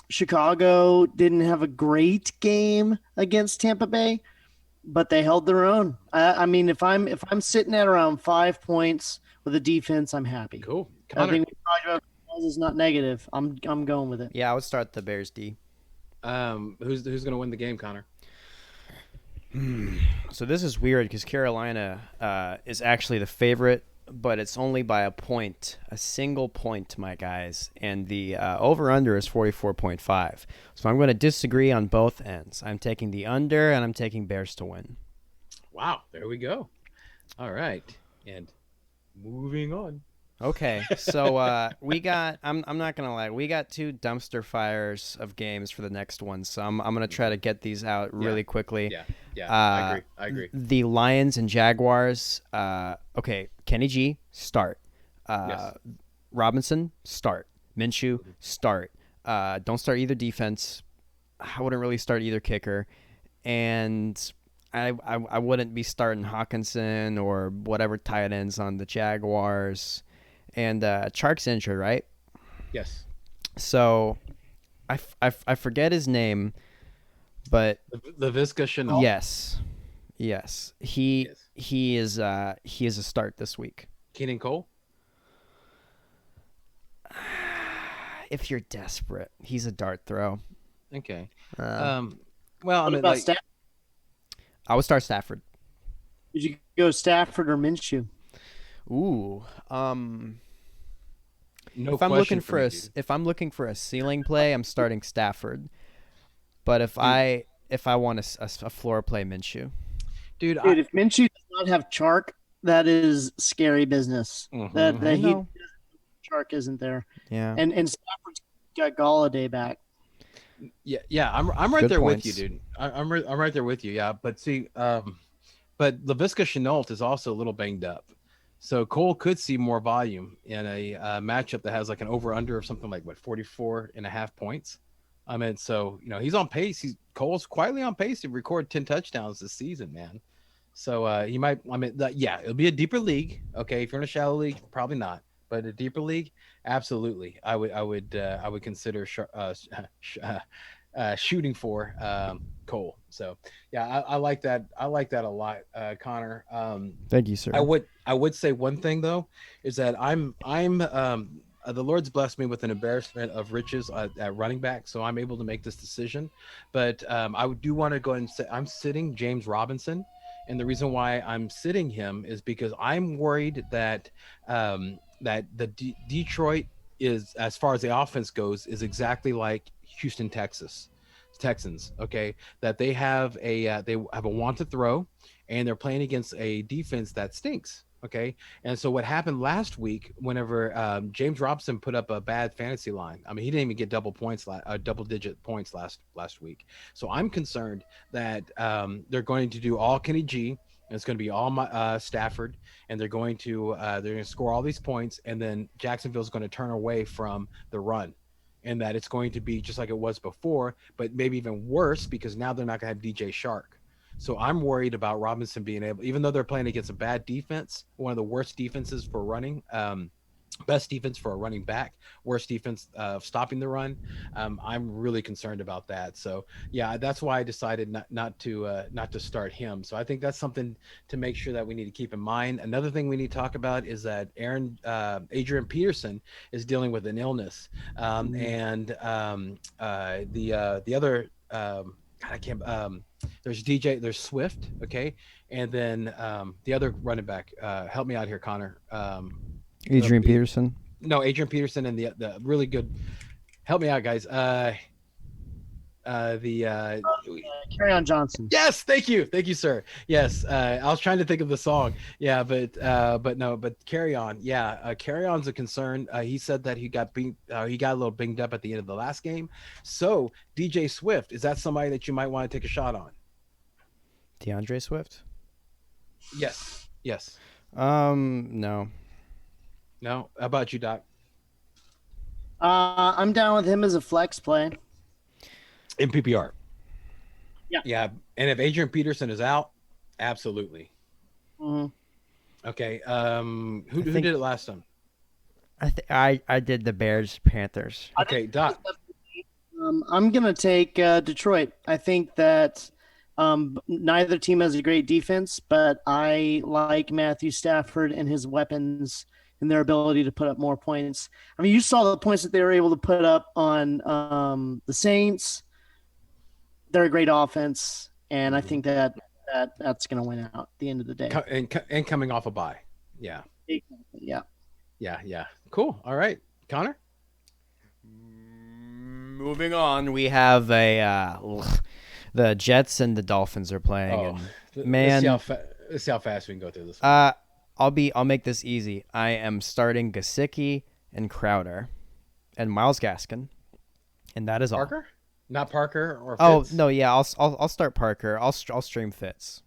Chicago didn't have a great game against Tampa Bay, but they held their own. I mean, if I'm sitting at around 5 points with a defense, I'm happy. Cool. I Connor, think we talked about is not negative. I'm going with it. Yeah, I would start the Bears D. who's going to win the game, Connor? So this is weird because Carolina is actually the favorite, but it's only by a single point, my guys. And the over-under is 44.5. So I'm going to disagree on both ends. I'm taking the under, and I'm taking Bears to win. Wow, there we go. All right, and moving on. Okay, so we got. I'm not gonna lie. We got 2 dumpster fires of games for the next one. So I'm gonna try to get these out really quickly. Yeah, I agree. The Lions and Jaguars. Okay, Kenny G, start. Yes. Robinson, start. Minshew, start. Don't start either defense. I wouldn't really start either kicker, and I wouldn't be starting Hawkinson or whatever tight ends on the Jaguars. And Chark's injured, right? Yes. So I forget his name, but Laviska Shenault. yes, he is a start this week. Keenan Cole. If you're desperate, he's a dart throw. Okay. Uh, Well, I What mean, about like, Stafford? I would start Stafford. Did you go Stafford or Minshew? Ooh, no if I'm question looking for me, dude. if I'm looking for a ceiling play, I'm starting Stafford. But if I want a floor play, Minshew. Dude, Dude, if Minshew does not have Chark, that is scary business. Mhm. That I he know. Chark isn't there, Yeah. and Stafford's got Galladay back. yeah, I'm right Good there points. with you, dude. I'm right there with you. Yeah, but see, but Laviska Shenault is also a little banged up, so Cole could see more volume in a matchup that has like an over under of something like 44.5 points. I mean, so he's on pace. Cole's quietly on pace to record 10 touchdowns this season, man. So he might. I mean, yeah, it'll be a deeper league. Okay, if you're in a shallow league, probably not. But a deeper league, absolutely. I would consider shooting for Cole. So yeah, I like that. I like that a lot, Connor. Thank you, sir. I would say one thing though is that I'm the Lord's blessed me with an embarrassment of riches at running back, so I'm able to make this decision. But I do want to go ahead and say I'm sitting James Robinson, and the reason why I'm sitting him is because I'm worried that that the Detroit is, as far as the offense goes, is exactly like Houston, Texans. Okay, that they have a want to throw, and they're playing against a defense that stinks. Okay, and so what happened last week, whenever James Robinson put up a bad fantasy line, I mean he didn't even get double digit points last week. So I'm concerned that they're going to do all Kenny G. And it's going to be all Stafford, and they're going to score all these points, and then Jacksonville's going to turn away from the run, and that it's going to be just like it was before, but maybe even worse because now they're not going to have DJ Shark. So I'm worried about Robinson being able, even though they're playing against a bad defense, one of the worst defenses for running, best defense for a running back, worst defense stopping the run. I'm really concerned about that. So yeah, that's why I decided not to start him. So I think that's something to make sure that we need to keep in mind. Another thing we need to talk about is that Adrian Peterson is dealing with an illness, and the other. God, I can't. There's Swift, okay, and then the other running back. Help me out here, Connor. Adrian Peterson. No, Adrian Peterson and the really good. Help me out, guys. Carry on Johnson. Yes, thank you, sir. Yes, I was trying to think of the song. Yeah, but no, but Carry On. Yeah, Carry On's a concern. He said that he got a little binged up at the end of the last game. So DJ Swift, is that somebody that you might want to take a shot on? DeAndre Swift. Yes. No. No. How about you, Doc? I'm down with him as a flex play. In PPR. Yeah. Yeah, and if Adrian Peterson is out, absolutely. Mm-hmm. Okay. Who did it last time? I did the Bears Panthers. Okay, Doc. I'm gonna take Detroit. I think that neither team has a great defense, but I like Matthew Stafford and his weapons and their ability to put up more points. I mean, you saw the points that they were able to put up on the Saints. They're a great offense, and I Mhm. think that's gonna win out at the end of the day. And coming off a bye. Yeah. Yeah. Yeah. Yeah. Cool. All right. Connor? Moving on, we have the Jets and the Dolphins are playing, Oh, and let's man, let's see how fast we can go through this one. uh, I'll make this easy. I am starting Gesicki and Crowder and Miles Gaskin, and that is all. Parker? Not Parker or Oh Fitz? no, yeah, I'll start Parker. I'll stream Fitz.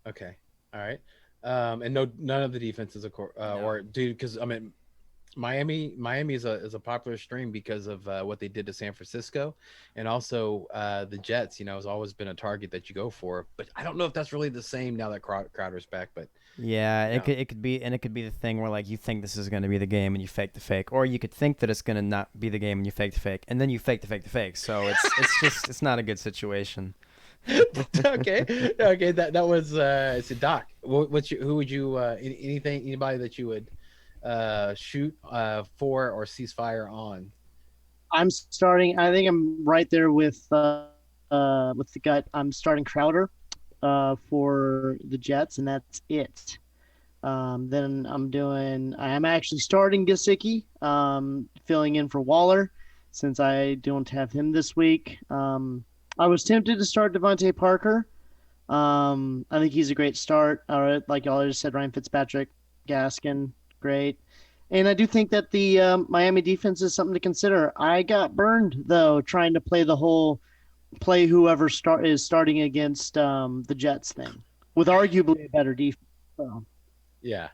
Okay. All right. And no, none of the defenses, of course, No. or dude, because I mean, Miami is a popular stream because of what they did to San Francisco, and also the Jets. You know, has always been a target that you go for. But I don't know if that's really the same now that Crowder's back. But Yeah, you know, it could be, and it could be the thing where like you think this is going to be the game and you fake the fake, or you could think that it's going to not be the game and you fake the fake, and then you fake the fake. So it's just it's not a good situation. okay, okay, that was it's a Doc. Who would you anybody that you would shoot for or ceasefire on? I'm starting. I think I'm right there with the gut. I'm starting Crowder for the Jets, and that's it. Then I am actually starting Gesicki, filling in for Waller since I don't have him this week. I was tempted to start Devontae Parker. I think he's a great start. All right, like y'all just said, Ryan Fitzpatrick, Gaskin, great. And I do think that the Miami defense is something to consider. I got burned though trying to play the whole play whoever is starting against the Jets thing with arguably a better defense. So. Yeah,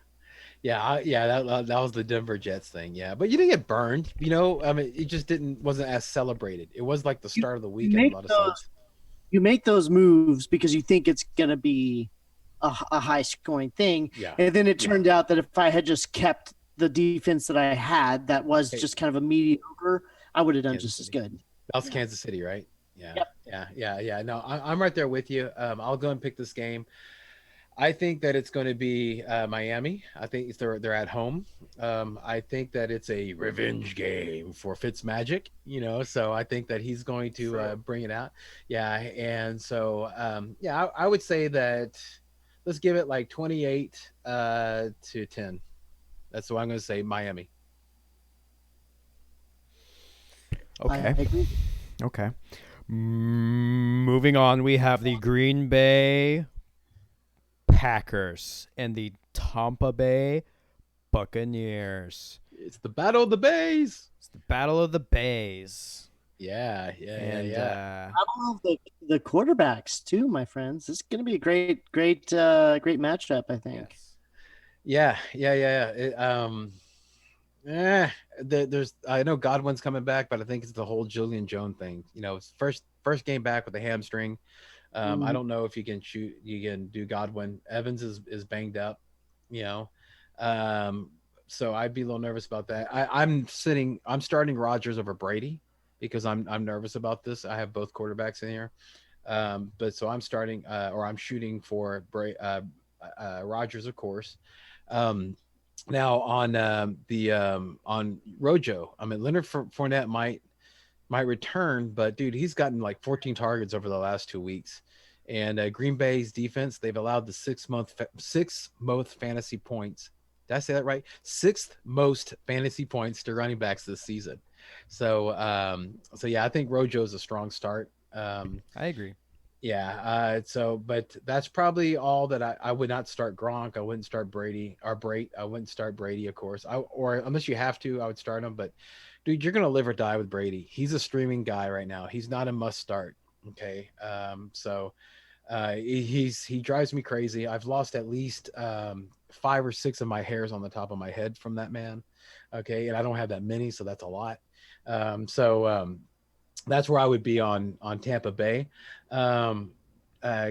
yeah. That was the Denver Jets thing. Yeah, but you didn't get burned. You know, I mean, it just wasn't as celebrated. It was like the You, start of the you weekend. A make lot of those sites. you make those moves because you think it's gonna be a high scoring thing, Yeah, and then it yeah. turned out that if I had just kept the defense that I had, that was Hey, just kind of a mediocre, I would have done Kansas just as City. good. That was Yeah. Kansas City, right? Yeah, Yep. yeah. No, I'm right there with you. I'll go and pick this game. I think that it's going to be Miami. I think they're at home. I think that it's a revenge game for Fitzmagic. You know, so I think that he's going to True. bring it out. Yeah, and so yeah, I would say that let's give it like 28 to 10. That's what I'm going to say. Miami. I Okay, agree. okay. Moving on, we have the Green Bay Packers and the Tampa Bay Buccaneers. It's the battle of the bays. It's the Battle of the Bays. Yeah. And I love the quarterbacks too, my friends. This is going to be a great matchup. I think. yes. Yeah. Eh, there's I know Godwin's coming back, but I think it's the whole Julian Jones thing. You know, it's first game back with a hamstring. I Mm, don't know if you can do Godwin. Evans is banged up, you know. So I'd be a little nervous about that. I'm starting Rodgers over Brady because I'm nervous about this. I have both quarterbacks in here. But so I'm starting or I'm shooting for Rodgers, of course. Um, now on the on Rojo, I mean Leonard Fournette might return, but dude, he's gotten like 14 targets over the last 2 weeks. And Green Bay's defense, they've allowed the sixth most fantasy points. Did I say that right? Sixth most fantasy points to running backs this season. So yeah, I think Rojo is a strong start. I agree. Yeah. But that's probably all that I would not start Gronk. I wouldn't start Brady or Brait. I wouldn't start Brady, of course. Or unless you have to, I would start him. But dude, you're gonna live or die with Brady. He's a streaming guy right now. He's not a must start. Okay. He drives me crazy. I've lost at least 5 or 6 of my hairs on the top of my head from that man. Okay, and I don't have that many, so that's a lot. So that's where I would be on Tampa Bay. Um,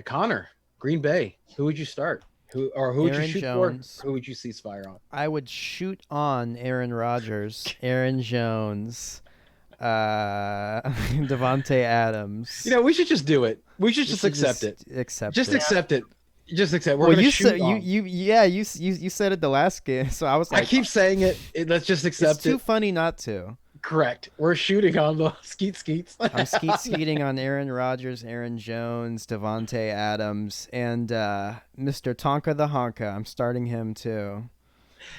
Connor, Green Bay. Who would you start? Who would you Aaron shoot for? Jones. Who would you cease fire on? I would shoot on Aaron Rodgers, Aaron Jones. Devontae Adams. We should just do it. We should just accept it. Accept Just it. accept it. Just accept. We're Well, gonna you shoot said on. you said it the last game, so I was I like, keep saying it. Let's just it's accept too it. funny not to. Correct. We're shooting on the skeets. I'm skeeting on Aaron Rodgers, Aaron Jones, Devontae Adams, and Mr. Tonka the Honka. I'm starting him too.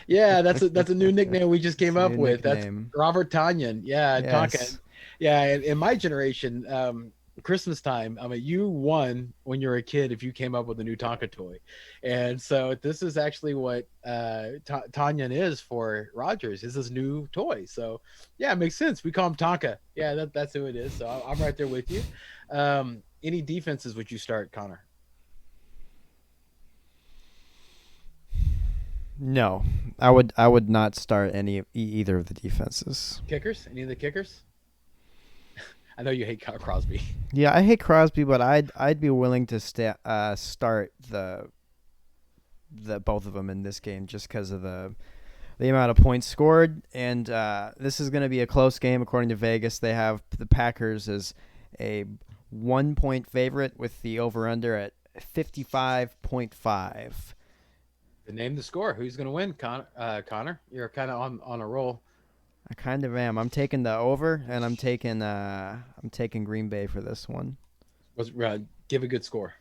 Yeah, that's a new nickname we just came It's a up new with. nickname. That's Robert Tanyan. Yeah, Tonka. Yes. Yeah, in my generation, Christmas time, I mean, you won when you were a kid if you came up with a new Tonka toy. And so this is actually what Tanyan is for Rogers, is his new toy. So, yeah, it makes sense. We call him Tonka. Yeah, that's who it is. So I'm right there with you. Any defenses would you start, Connor? No, I would not start either of the defenses. Kickers? Any of the kickers? I know you hate Crosby. Yeah, I hate Crosby, but I'd be willing to start the both of them in this game just because of the amount of points scored, and this is going to be a close game according to Vegas. They have the Packers as a 1-point favorite with the over/under at 55.5. Name the score. Who's going to win, Connor? You're kind of on a roll. I kind of am. I'm taking the over, and I'm taking Green Bay for this one. Give a good score.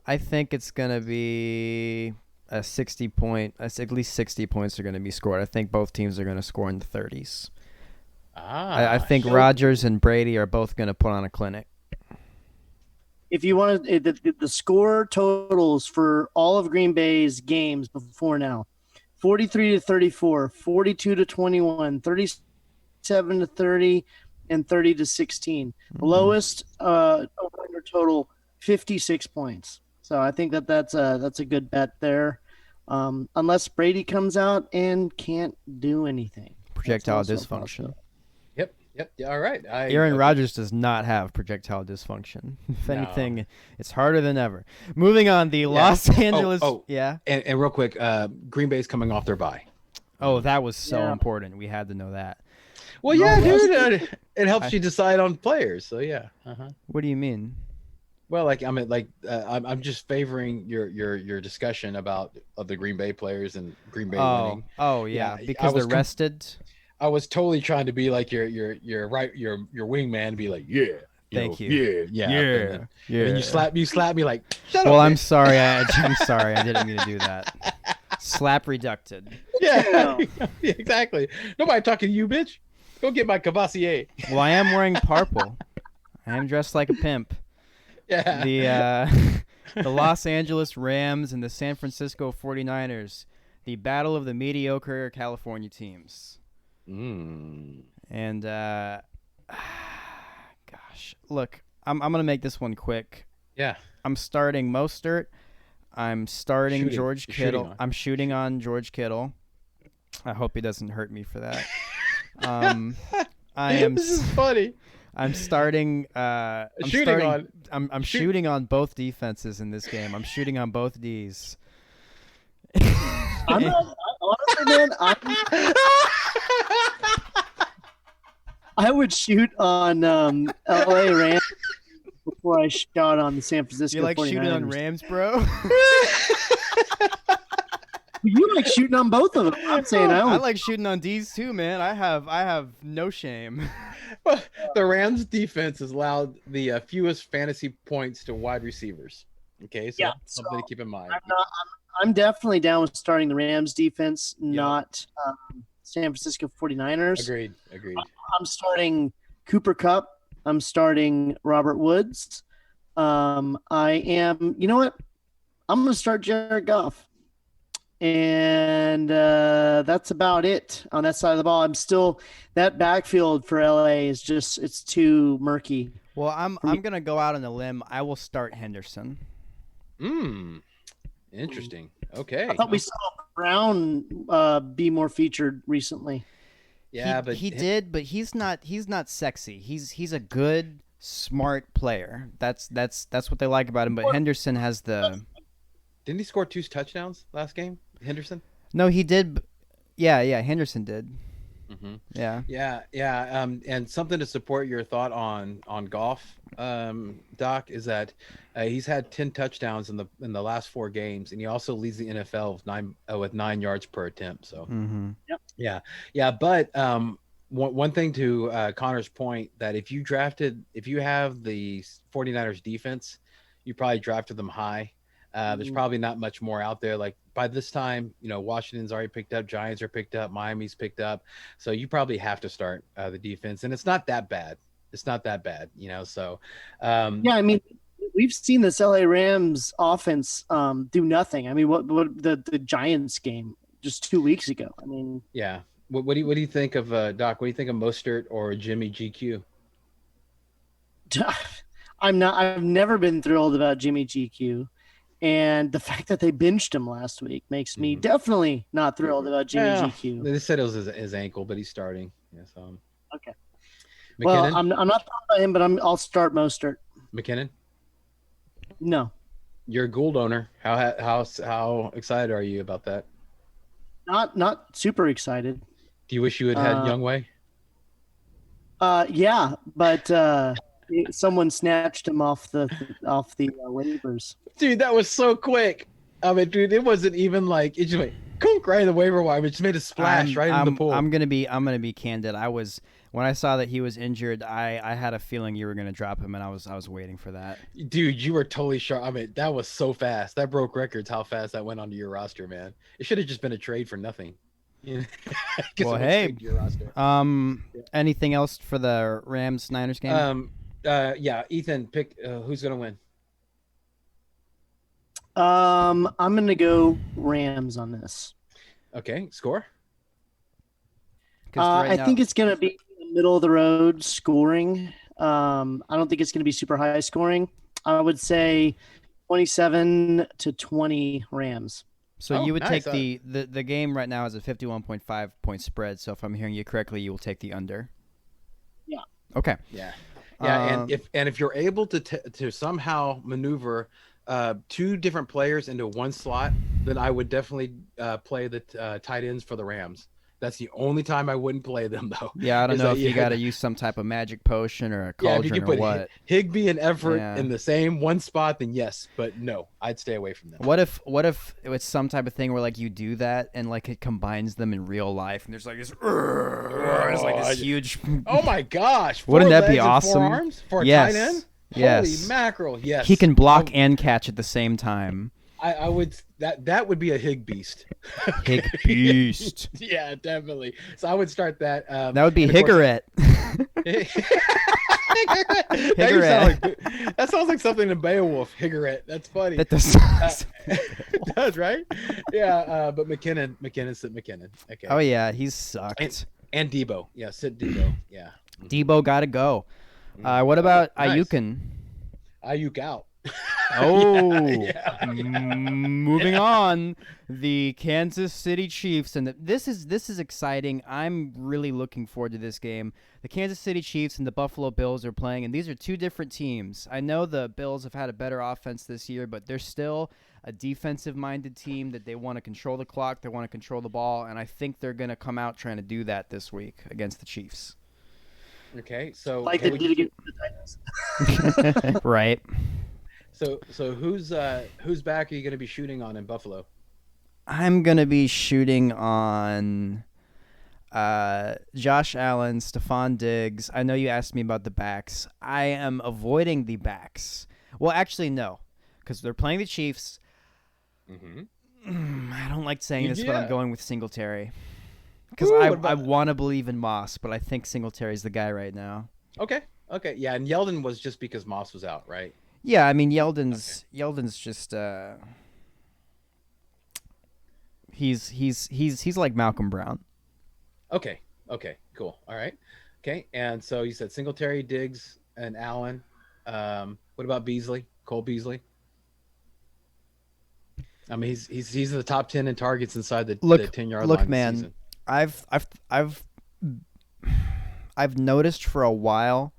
I think it's gonna be a 60 point. At least 60 points are gonna be scored. I think both teams are gonna score in the 30s. I think Rodgers and Brady are both gonna put on a clinic. If you want to, the score totals for all of Green Bay's games before now: 43-34, 42-21, 37-30, and 30-16. The lowest over-under total, 56 points. So I think that's a good bet there, unless Brady comes out and can't do anything. Projectile dysfunction. Yep. Yeah, all right. Aaron Rodgers does not have projectile dysfunction. If anything, it's harder than ever. Moving on, the Los Angeles. Yeah. And real quick, Green Bay's coming off their bye. Oh, that was so important. We had to know that. Well, yeah, dude. It helps you decide on players. So yeah. What do you mean? Well, like I'm just favoring your discussion of the Green Bay players and Green Bay winning. Oh yeah, because they're rested. I was totally trying to be like your wingman, be like, yeah, thank you. Yeah. And then you slap me like, shut up. Well, man. I'm sorry. I'm sorry. I didn't mean to do that. Slap reducted. Yeah, exactly. Nobody talking to you, bitch. Go get my Cavassier. Well, I am wearing purple. I am dressed like a pimp. Yeah. The Los Angeles Rams and the San Francisco 49ers. The battle of the mediocre California teams. And gosh, look, I'm gonna make this one quick. Yeah. I'm starting Mostert. I'm starting George Kittle. I'm shooting on George Kittle. I hope he doesn't hurt me for that. This is funny. I'm starting. I'm shooting on both defenses in this game. I'm shooting on both Ds. I'm not, honestly, man. I would shoot on LA Rams before I shot on the San Francisco. You like 49ers. shooting on Rams, bro? You like shooting on both of them. I'm saying I like shooting on D's too, man. I have no shame. Well, the Rams defense has allowed the fewest fantasy points to wide receivers. Okay, so something to keep in mind. I'm definitely down with starting the Rams defense, not San Francisco 49ers. Agreed. I'm starting Cooper Kupp. I'm starting Robert Woods. I am. You know what? I'm going to start Jared Goff. And that's about it on that side of the ball. I'm still that backfield for LA is just it's too murky. Well, I'm gonna go out on a limb. I will start Henderson. Interesting. Okay. I thought we saw Brown be more featured recently. Yeah, he did, but he's not sexy. He's a good, smart player. That's what they like about him. But Henderson has the. Didn't he score 2 touchdowns last game, Henderson? No, he did. Yeah, Henderson did. Hmm. Yeah. Yeah. And something to support your thought on golf, Doc, is that he's had 10 touchdowns in the last 4 games, and he also leads the NFL with 9 yards per attempt. So Mm-hmm. Yep. yeah, yeah. But one thing to Connor's point, that if you have the 49ers defense, you probably drafted them high. There's Mhm. probably not much more out there. Like by this time, Washington's already picked up, Giants are picked up, Miami's picked up, so you probably have to start the defense, and it's not that bad. It's not that bad. So Yeah, I mean, we've seen this LA Rams offense do nothing. I mean, what the Giants game just 2 weeks ago? I mean, yeah. What do you think of Doc? What do you think of Mostert or Jimmy GQ? I've never been thrilled about Jimmy GQ. And the fact that they benched him last week makes me Mm-hmm. definitely not thrilled about Jimmy Yeah, GQ. they said it was his ankle, but he's starting. Yes. Okay. Well, McKinnon. I'm not talking about him, but I'll start Mostert. McKinnon. No, You're a Gould owner. How excited are you about that? not super excited. Do you wish you had Youngway? Yeah, but someone snatched him off the waivers. Dude, that was so quick. I mean, dude, it wasn't even like it just went kunk right in the waiver wire. It just made a splash right in the pool. I'm gonna be candid. When I saw that he was injured, I had a feeling you were gonna drop him, and I was waiting for that. Dude, you were totally sharp. I mean, that was so fast. That broke records. How fast that went onto your roster, man. It should have just been a trade for nothing. Well, hey, anything else for the Rams Niners game? Yeah, Ethan, pick who's gonna win. I'm gonna go Rams on this. Okay, score. I think it's gonna be middle of the road scoring. I don't think it's gonna be super high scoring. I would say 27-20 Rams. So you would nice. take the game right now is a 51.5 point spread. So if I'm hearing you correctly, you will take the under. Yeah. Okay. Yeah. And if you're able to somehow maneuver 2 different players into one slot, then I would definitely play the tight ends for the Rams. That's the only time I wouldn't play them, though. Yeah, I don't know if you got to use some type of magic potion or a cauldron if you could put what. Higbee and Everett in the same one spot, then yes, but no, I'd stay away from them. What if it was some type of thing where like you do that and like it combines them in real life and there's like this huge. Oh my gosh! Wouldn't that be 4 legs and awesome? 4 arms for a Yes. tight end? Yes. Holy mackerel! Yes. He can block and catch at the same time. I would that would be a Hig beast. Hig beast. Yeah, definitely. So I would start that. That would be Higgaret. Higgaret. That sounds like something in Beowulf. Higgaret. That's funny. That does. It does, right? Yeah, but McKinnon. Okay. Oh yeah, he's sucked. And Debo. Yeah, Sid Debo. Yeah. Debo got to go. What about Ayukin? Ayuk out. Moving on. The Kansas City Chiefs, and this is exciting. I'm really looking forward to this game. The Kansas City Chiefs and the Buffalo Bills are playing, and these are 2 different teams. I know the Bills have had a better offense this year, but they're still a defensive-minded team that they want to control the clock, they want to control the ball, and I think they're going to come out trying to do that this week against the Chiefs. Okay, so like they did against the Titans. Right. So who's back are you going to be shooting on in Buffalo? I'm going to be shooting on Josh Allen, Stephon Diggs. I know you asked me about the backs. I am avoiding the backs. Well, actually, no, because they're playing the Chiefs. Mm-hmm. I don't like saying this, but I'm going with Singletary. Because I want to believe in Moss, but I think Singletary's the guy right now. Okay. Yeah, and Yeldon was just because Moss was out, right? Yeah, I mean Yeldon's just he's like Malcolm Brown. Okay, cool. All right. Okay, and so you said Singletary, Diggs, and Allen. What about Beasley? Cole Beasley? I mean, he's in the top 10 in targets inside the 10-yard line. Look, man, season. I've noticed for a while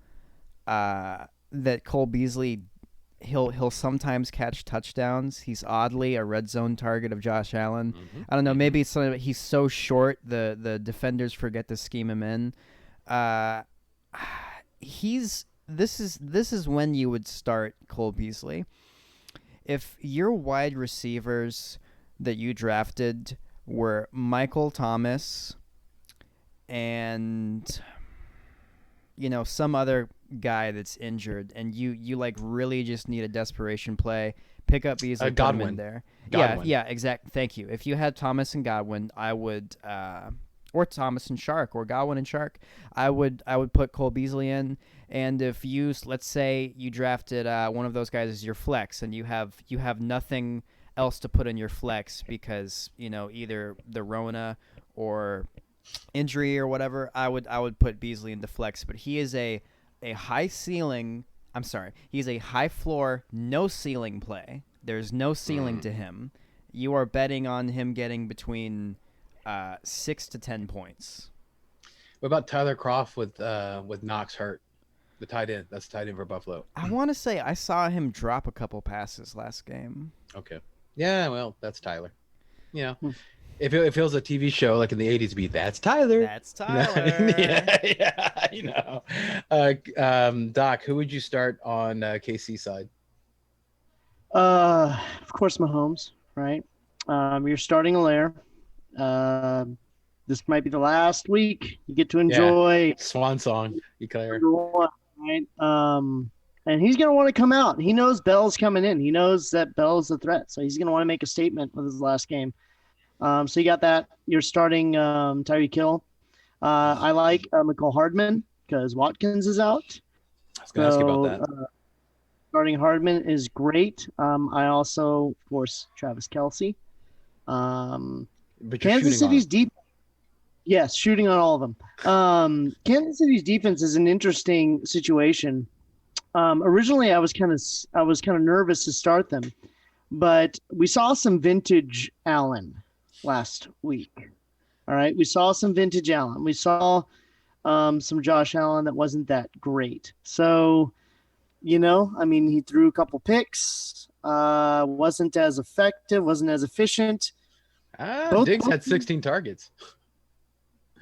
that Cole Beasley he'll sometimes catch touchdowns. He's oddly a red zone target of Josh Allen. Mm-hmm. I don't know. Mm-hmm. Maybe it's he's so short. The defenders forget to scheme him in. Uh, this is when you would start Cole Beasley. If your wide receivers that you drafted were Michael Thomas and some other guy that's injured, and you like really just need a desperation play, pick up Beasley, put him in Godwin. there. Godwin. Yeah, exact. Thank you. If you had Thomas and Godwin, I would, or Thomas and Shark, or Godwin and Shark, I would put Cole Beasley in. And if you, let's say you drafted one of those guys as your flex, and you have nothing else to put in your flex because either the Rona or injury or whatever, I would put Beasley into flex. But he is a high ceiling. I'm sorry, he's a high floor, no ceiling play. There's no ceiling to him. You are betting on him getting between 6 to 10 points. What about Tyler Croft with Knox hurt? The tight end. That's the tight end for Buffalo. I want to say I saw him drop a couple passes last game. Okay. Yeah, well, that's Tyler. If it feels a TV show like in the 80s, be that's Tyler. That's Tyler. Doc, who would you start on KC side? Of course, Mahomes, right? You're starting Allaire. This might be the last week you get to enjoy Swan song, Eclair. number one, right? And he's going to want to come out. He knows Bell's coming in. He knows that Bell's a threat, so he's going to want to make a statement with his last game. So you got that. You're starting Tyreek Hill. I like McCall Hardman because Watkins is out. I was going to ask you about that. Starting Hardman is great. I also, of course, Travis Kelce. But you're Kansas shooting City's defense. Yes, shooting on all of them. Kansas City's defense is an interesting situation. Originally, I was kind of nervous to start them, but we saw some vintage Allen last week. All right, we saw some vintage Allen. We saw some Josh Allen that wasn't that great. So, he threw a couple picks. Wasn't as effective. Wasn't as efficient. Diggs had 16 targets.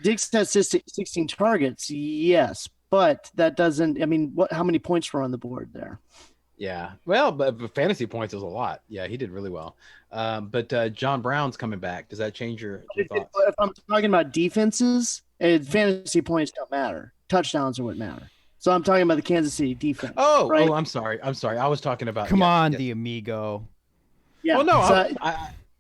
Diggs has 16 targets, yes, but that doesn't. How many points were on the board there? Yeah, well, but fantasy points is a lot. Yeah, he did really well. But John Brown's coming back. Does that change your thoughts? If I'm talking about defenses, fantasy points don't matter. Touchdowns are what matter. So I'm talking about the Kansas City defense. Right? I'm sorry. I was talking about. Come on, the amigo. Yeah. Well, no, So,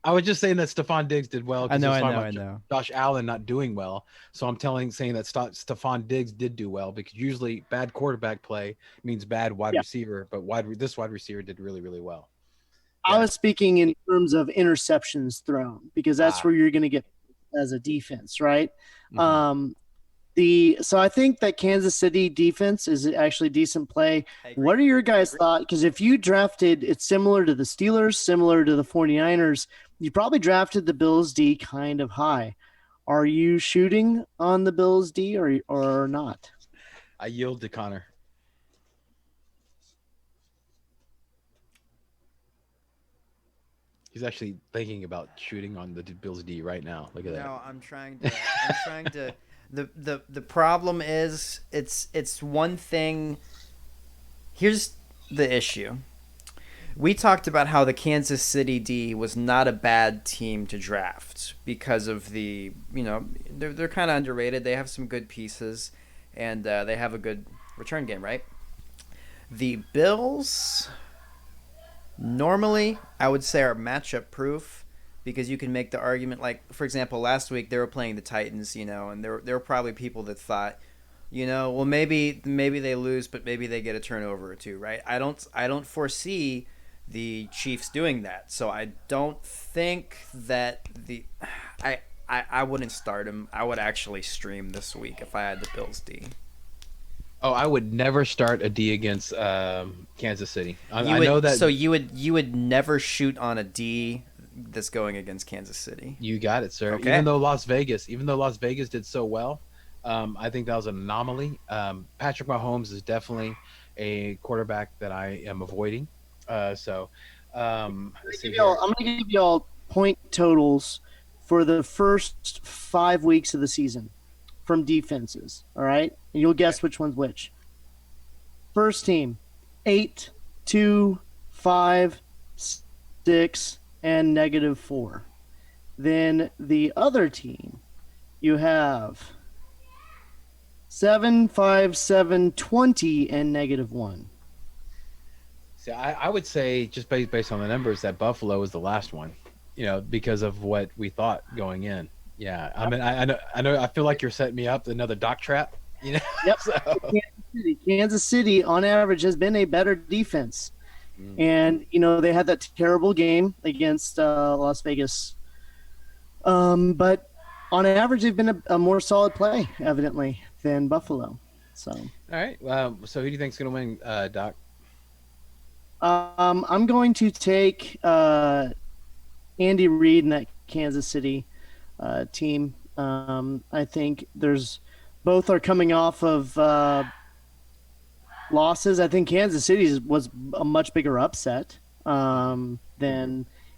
I was just saying that Stephon Diggs did well. I know. Josh Allen not doing well. So I'm saying that Stephon Diggs did do well because usually bad quarterback play means bad wide receiver, but this wide receiver did really, really well. I was speaking in terms of interceptions thrown because that's where you're going to get as a defense, right? Mm-hmm. So I think that Kansas City defense is actually decent play. What are your guys' thoughts? Because if you drafted, it's similar to the Steelers, similar to the 49ers, you probably drafted the Bills D kind of high. Are you shooting on the Bills D or not? I yield to Connor. He's actually thinking about shooting on the Bills D right now. Look at that. No, I'm trying to. The problem is it's one thing. Here's the issue. We talked about how the Kansas City D was not a bad team to draft because of they're kind of underrated. They have some good pieces, and they have a good return game, right? The Bills normally, I would say, are matchup proof because you can make the argument, like, for example, last week they were playing the Titans, and there were probably people that thought, well, maybe they lose, but maybe they get a turnover or two, right? I don't foresee the Chiefs doing that, so I don't think that I wouldn't start him. I would actually stream this week if I had the Bills D. Oh, I would never start a D against Kansas City. I know that. So you would never shoot on a D that's going against Kansas City. You got it, sir. Okay. Even though Las Vegas did so well, I think that was an anomaly. Patrick Mahomes is definitely a quarterback that I am avoiding. So, let's see here. I'm gonna give y'all point totals for the first 5 weeks of the season from defenses. All right, and you'll guess which one's which. First team, 8, 2, 5, 6, and -4. Then the other team, you have 7, 5, 7, 20, and -1. See, I would say just based on the numbers that Buffalo was the last one, because of what we thought going in. Yeah, I mean, I know, I feel like you're setting me up another dock trap. Yep. So, Kansas City, on average, has been a better defense. mm, And, they had that terrible game against Las Vegas. But on average, they've been a more solid play, evidently, than Buffalo. So all right. So who do you think's going to win, Doc? I'm going to take Andy Reid and that Kansas City team. I think both are coming off of losses. I think Kansas City was a much bigger upset than,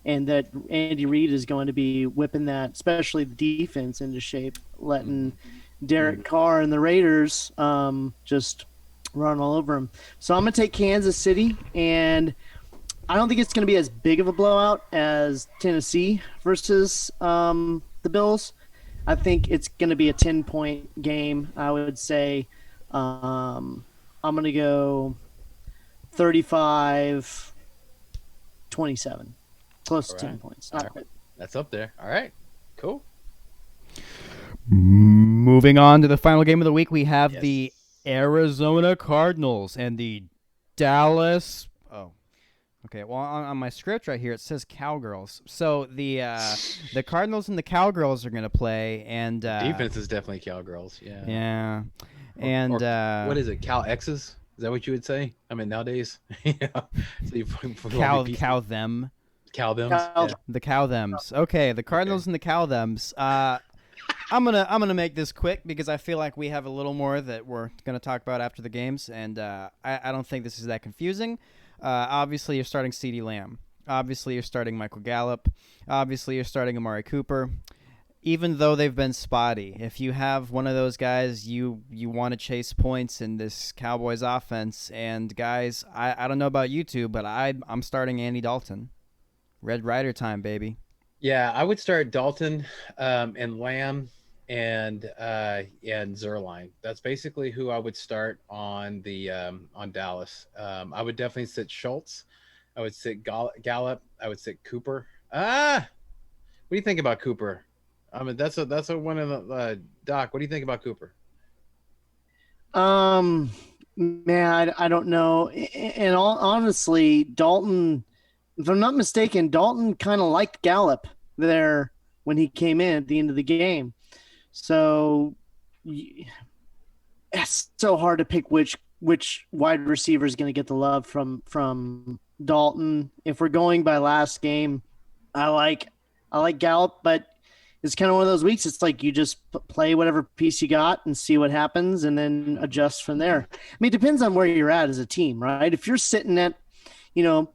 and that Andy Reid is going to be whipping that, especially the defense, into shape, letting Derek Carr and the Raiders just run all over him. So I'm going to take Kansas City, and I don't think it's going to be as big of a blowout as Tennessee versus the Bills. I think it's going to be a 10-point game. I would say I'm going to go 35-27. Close to 10 points. Not quite. That's up there. All right. Cool. Moving on to the final game of the week, we have Yes. the Arizona Cardinals and the Dallas. Oh, okay. Well, on my script right here, it says Cowgirls. So the Cardinals and the Cowgirls are going to play, and Defense is definitely Cowgirls. Yeah. yeah, and What is it? Cal X's? Is that what you would say? I mean, nowadays. So you cow them. Cow them. Cal- The cow thems. Okay, the Cardinals and the cow thems. I'm gonna make this quick because I feel like we have a little more that we're gonna talk about after the games, and I don't think this is that confusing. Obviously, you're starting CeeDee Lamb. Obviously, you're starting Michael Gallup. Obviously, you're starting Amari Cooper. Even though they've been spotty, if you have one of those guys, you want to chase points in this Cowboys offense. And guys, I don't know about you two, but I'm starting Andy Dalton. Red Rider time, baby. Yeah, I would start Dalton, and Lamb, and Zerline. That's basically who I would start on Dallas. I would definitely sit Schultz. I would sit Gallup. I would sit Cooper. What do you think about Cooper? I mean, that's a one of the Doc. What do you think about Cooper? Man, I don't know. And honestly, Dalton, if I'm not mistaken, Dalton kind of liked Gallup there when he came in at the end of the game. So it's so hard to pick which wide receiver is going to get the love from Dalton. If we're going by last game, I like Gallup, but it's kind of one of those weeks. It's like you just play whatever piece you got and see what happens, and then adjust from there. I mean, it depends on where you're at as a team, right? If you're sitting at, 3-2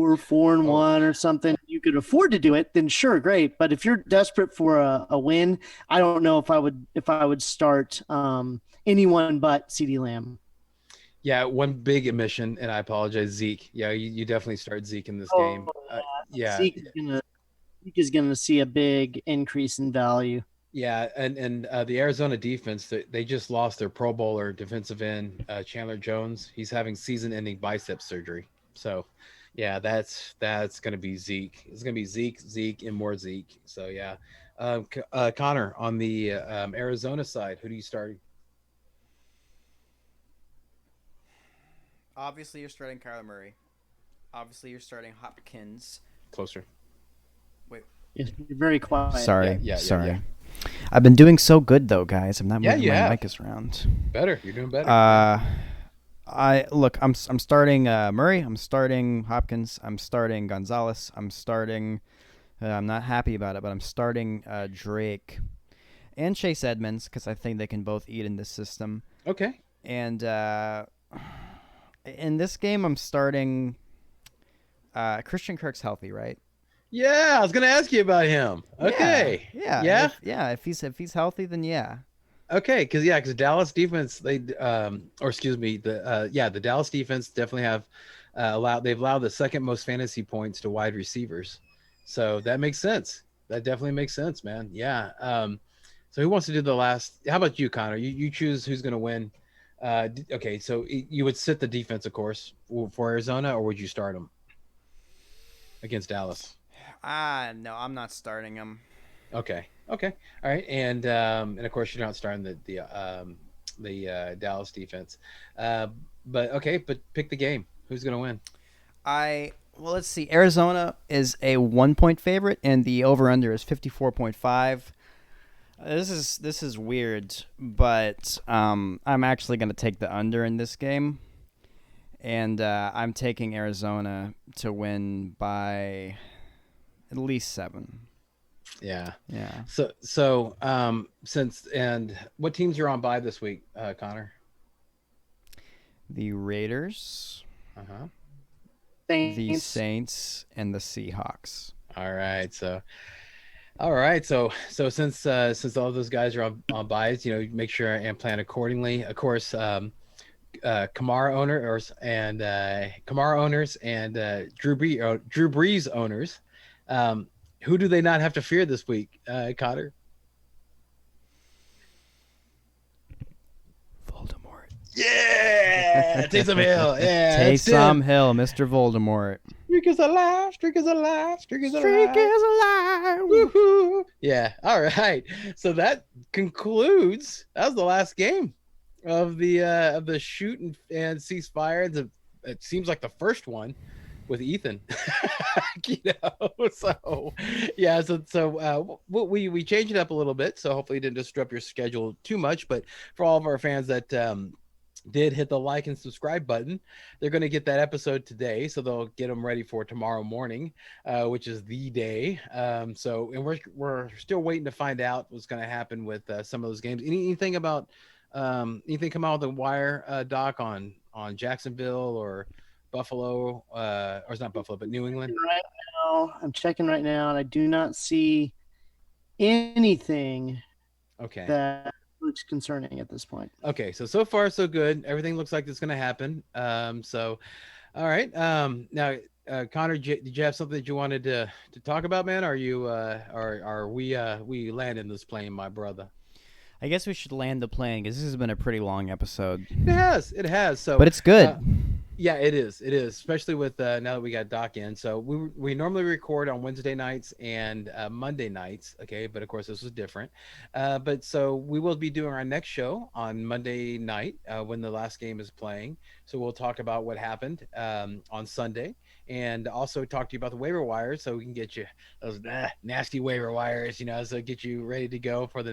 or 4-1 or something, you could afford to do it, then sure, great. But if you're desperate for a win, I don't know if I would start anyone but CeeDee Lamb. Yeah, one big omission, and I apologize, Zeke. Yeah, you definitely start Zeke in this game. Yeah, Zeke is gonna see a big increase in value. yeah, and the Arizona defense, they just lost their Pro Bowler defensive end, Chandler Jones. He's having season-ending bicep surgery. So, yeah, that's going to be Zeke. It's going to be Zeke, and more Zeke. So, yeah. Connor, on the Arizona side, who do you start? Obviously, you're starting Kyler Murray. Obviously, you're starting Hopkins. Closer. You're very quiet. Sorry. Yeah. I've been doing so good though, guys. I'm not moving you my have. mic around. Better. You're doing better. I'm starting Murray. I'm starting Hopkins. I'm starting Gonzalez. I'm starting. I'm not happy about it, but I'm starting Drake and Chase Edmonds because I think they can both eat in this system. Okay. And In this game, I'm starting. Christian Kirk's healthy, right? Yeah, I was gonna ask you about him. Yeah, Okay. yeah. Yeah. If he's healthy, then yeah. Okay, because Dallas defense or excuse me, the Dallas defense definitely have they've allowed the second most fantasy points to wide receivers, so that makes sense. That definitely makes sense, man. Yeah. So who wants to do the last? How about you, Connor? You choose who's going to win. Okay, so you would sit the defense, of course, for Arizona, or would you start them against Dallas? No, I'm not starting him. Okay. Okay. All right. And of course you're not starting the Dallas defense. Uh, but okay, but pick the game. Who's gonna win? Well, let's see. Arizona is a 1 point favorite, and the over under is 54.5. This is weird, but I'm actually going to take the under in this game, and I'm taking Arizona to win by at least 7. Yeah. Yeah, So since and what teams are on bye this week, Connor? the Raiders, Uh huh. the Saints. Saints, and the Seahawks. All right. So since all those guys are on buys, make sure and plan accordingly. Of course, Kamara owners and Drew Brees owners. Um, who do they not have to fear this week, Cotter? Voldemort. Yeah, Taysom Hill. Yeah, that's Taysom him. Hill, Mr. Voldemort. Streak is alive. Streak is alive. Streak is Streak alive. is alive. Woohoo! Yeah. All right. So that concludes. That was the last game of the shoot and ceasefire. It seems like the first one with Ethan. So yeah. We changed it up a little bit. So hopefully it didn't disrupt your schedule too much. But for all of our fans that did hit the like and subscribe button, they're going to get that episode today, so they'll get them ready for tomorrow morning, which is the day. And we're still waiting to find out what's going to happen with some of those games. Anything about anything come out of the wire, Doc, on Jacksonville or Buffalo, or it's not Buffalo, but New England? Right now, I'm checking right now, and I do not see anything Okay. that looks concerning at this point. Okay, so far so good. Everything looks like it's going to happen. All right. Now, Connor, did you have something that you wanted to talk about, man? Are you are we landing this plane, my brother? I guess we should land the plane because this has been a pretty long episode. It has. So, But it's good. Yeah, it is. It is, especially with now that we got Doc in. So we normally record on Wednesday nights and Monday nights. Okay, but of course this was different. But so we will be doing our next show on Monday night when the last game is playing. So we'll talk about what happened on Sunday and also talk to you about the waiver wires, so we can get you those nasty waiver wires, so get you ready to go for the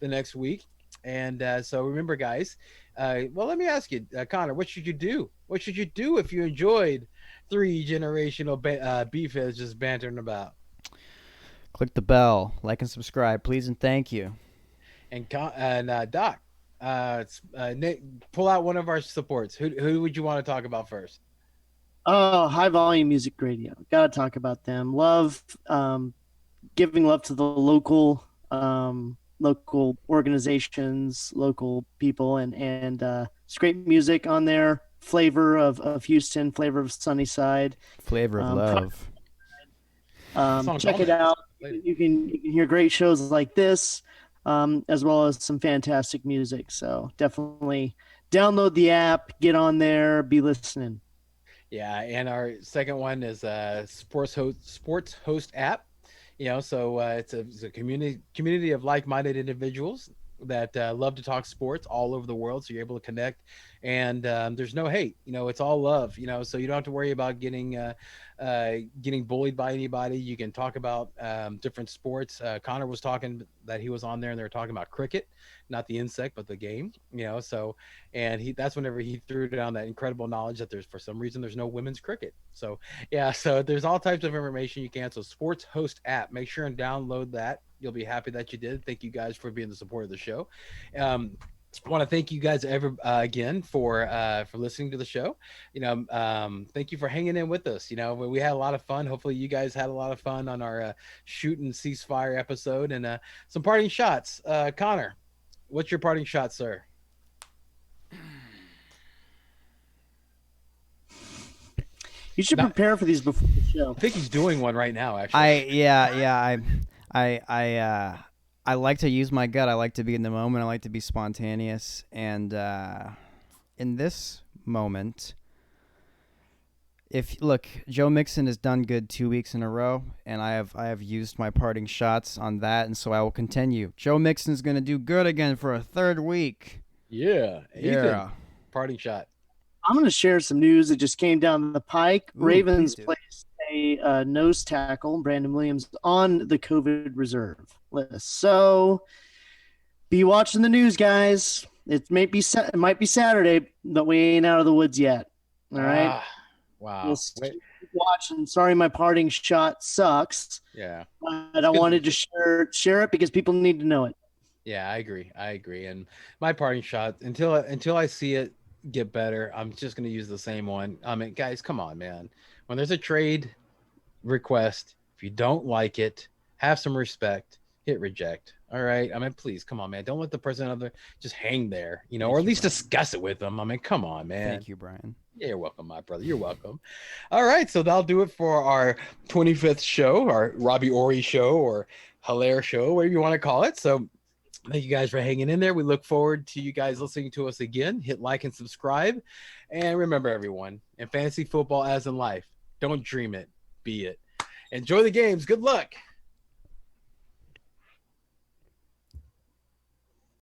next week. And so remember, guys. Well, let me ask you, Connor, what should you do? What should you do if you enjoyed 3 generational beefheads just bantering about? Click the bell, like and subscribe, please and thank you. And Doc, pull out one of our supports. Who would you want to talk about first? Oh, High Volume Music Radio. Got to talk about them. Love, giving love to the local organizations, local people, and it's great music on there. Flavor of Houston, flavor of Sunnyside, Flavor of love. Check it out. You can hear great shows like this, as well as some fantastic music. So definitely download the app, get on there, be listening. Yeah, and our second one is sports host app. So it's a community of like-minded individuals that love to talk sports all over the world. So you're able to connect, and there's no hate. It's all love. So you don't have to worry about getting bullied by anybody. You can talk about different sports. Connor was talking that he was on there, and they were talking about cricket, not the insect, but the game. So and that's whenever he threw down that incredible knowledge that for some reason there's no women's cricket. So yeah, so there's all types of information you can. So Sports Host app, make sure and download that. You'll be happy that you did. Thank you guys for being the support of the show. I want to thank you guys again for listening to the show. Thank you for hanging in with us. We had a lot of fun. Hopefully, you guys had a lot of fun on our shoot and ceasefire episode and some parting shots. Connor, what's your parting shot, sir? You should prepare for these before the show. I think he's doing one right now. Actually, I like to use my gut. I like to be in the moment. I like to be spontaneous. And in this moment, Joe Mixon has done good 2 weeks in a row, and I have used my parting shots on that, and so I will continue. Joe Mixon's going to do good again for a third week. Yeah. Ethan, parting shot. I'm going to share some news that just came down the pike. Ooh, Ravens placed a nose tackle, Brandon Williams, on the COVID reserve list. So be watching the news, guys. It might be Saturday, but we ain't out of the woods yet. All right. Wow. Keep watching. Sorry, my parting shot sucks. Yeah. But I wanted to share it because people need to know it. Yeah, I agree. And my parting shot, until I see it get better, I'm just going to use the same one. I mean, guys, come on, man. When there's a trade request, if you don't like it, have some respect, hit reject. All right. I mean, please, come on, man. Don't let the person just hang there, or at least discuss it with them. I mean, come on, man. Thank you, Brian. Yeah, you're welcome, my brother. You're welcome. All right. So that'll do it for our 25th show, our Robbie Ory show or Hilaire show, whatever you want to call it. So thank you guys for hanging in there. We look forward to you guys listening to us again. Hit like and subscribe. And remember, everyone, in fantasy football as in life, don't dream it, be it. Enjoy the games. Good luck.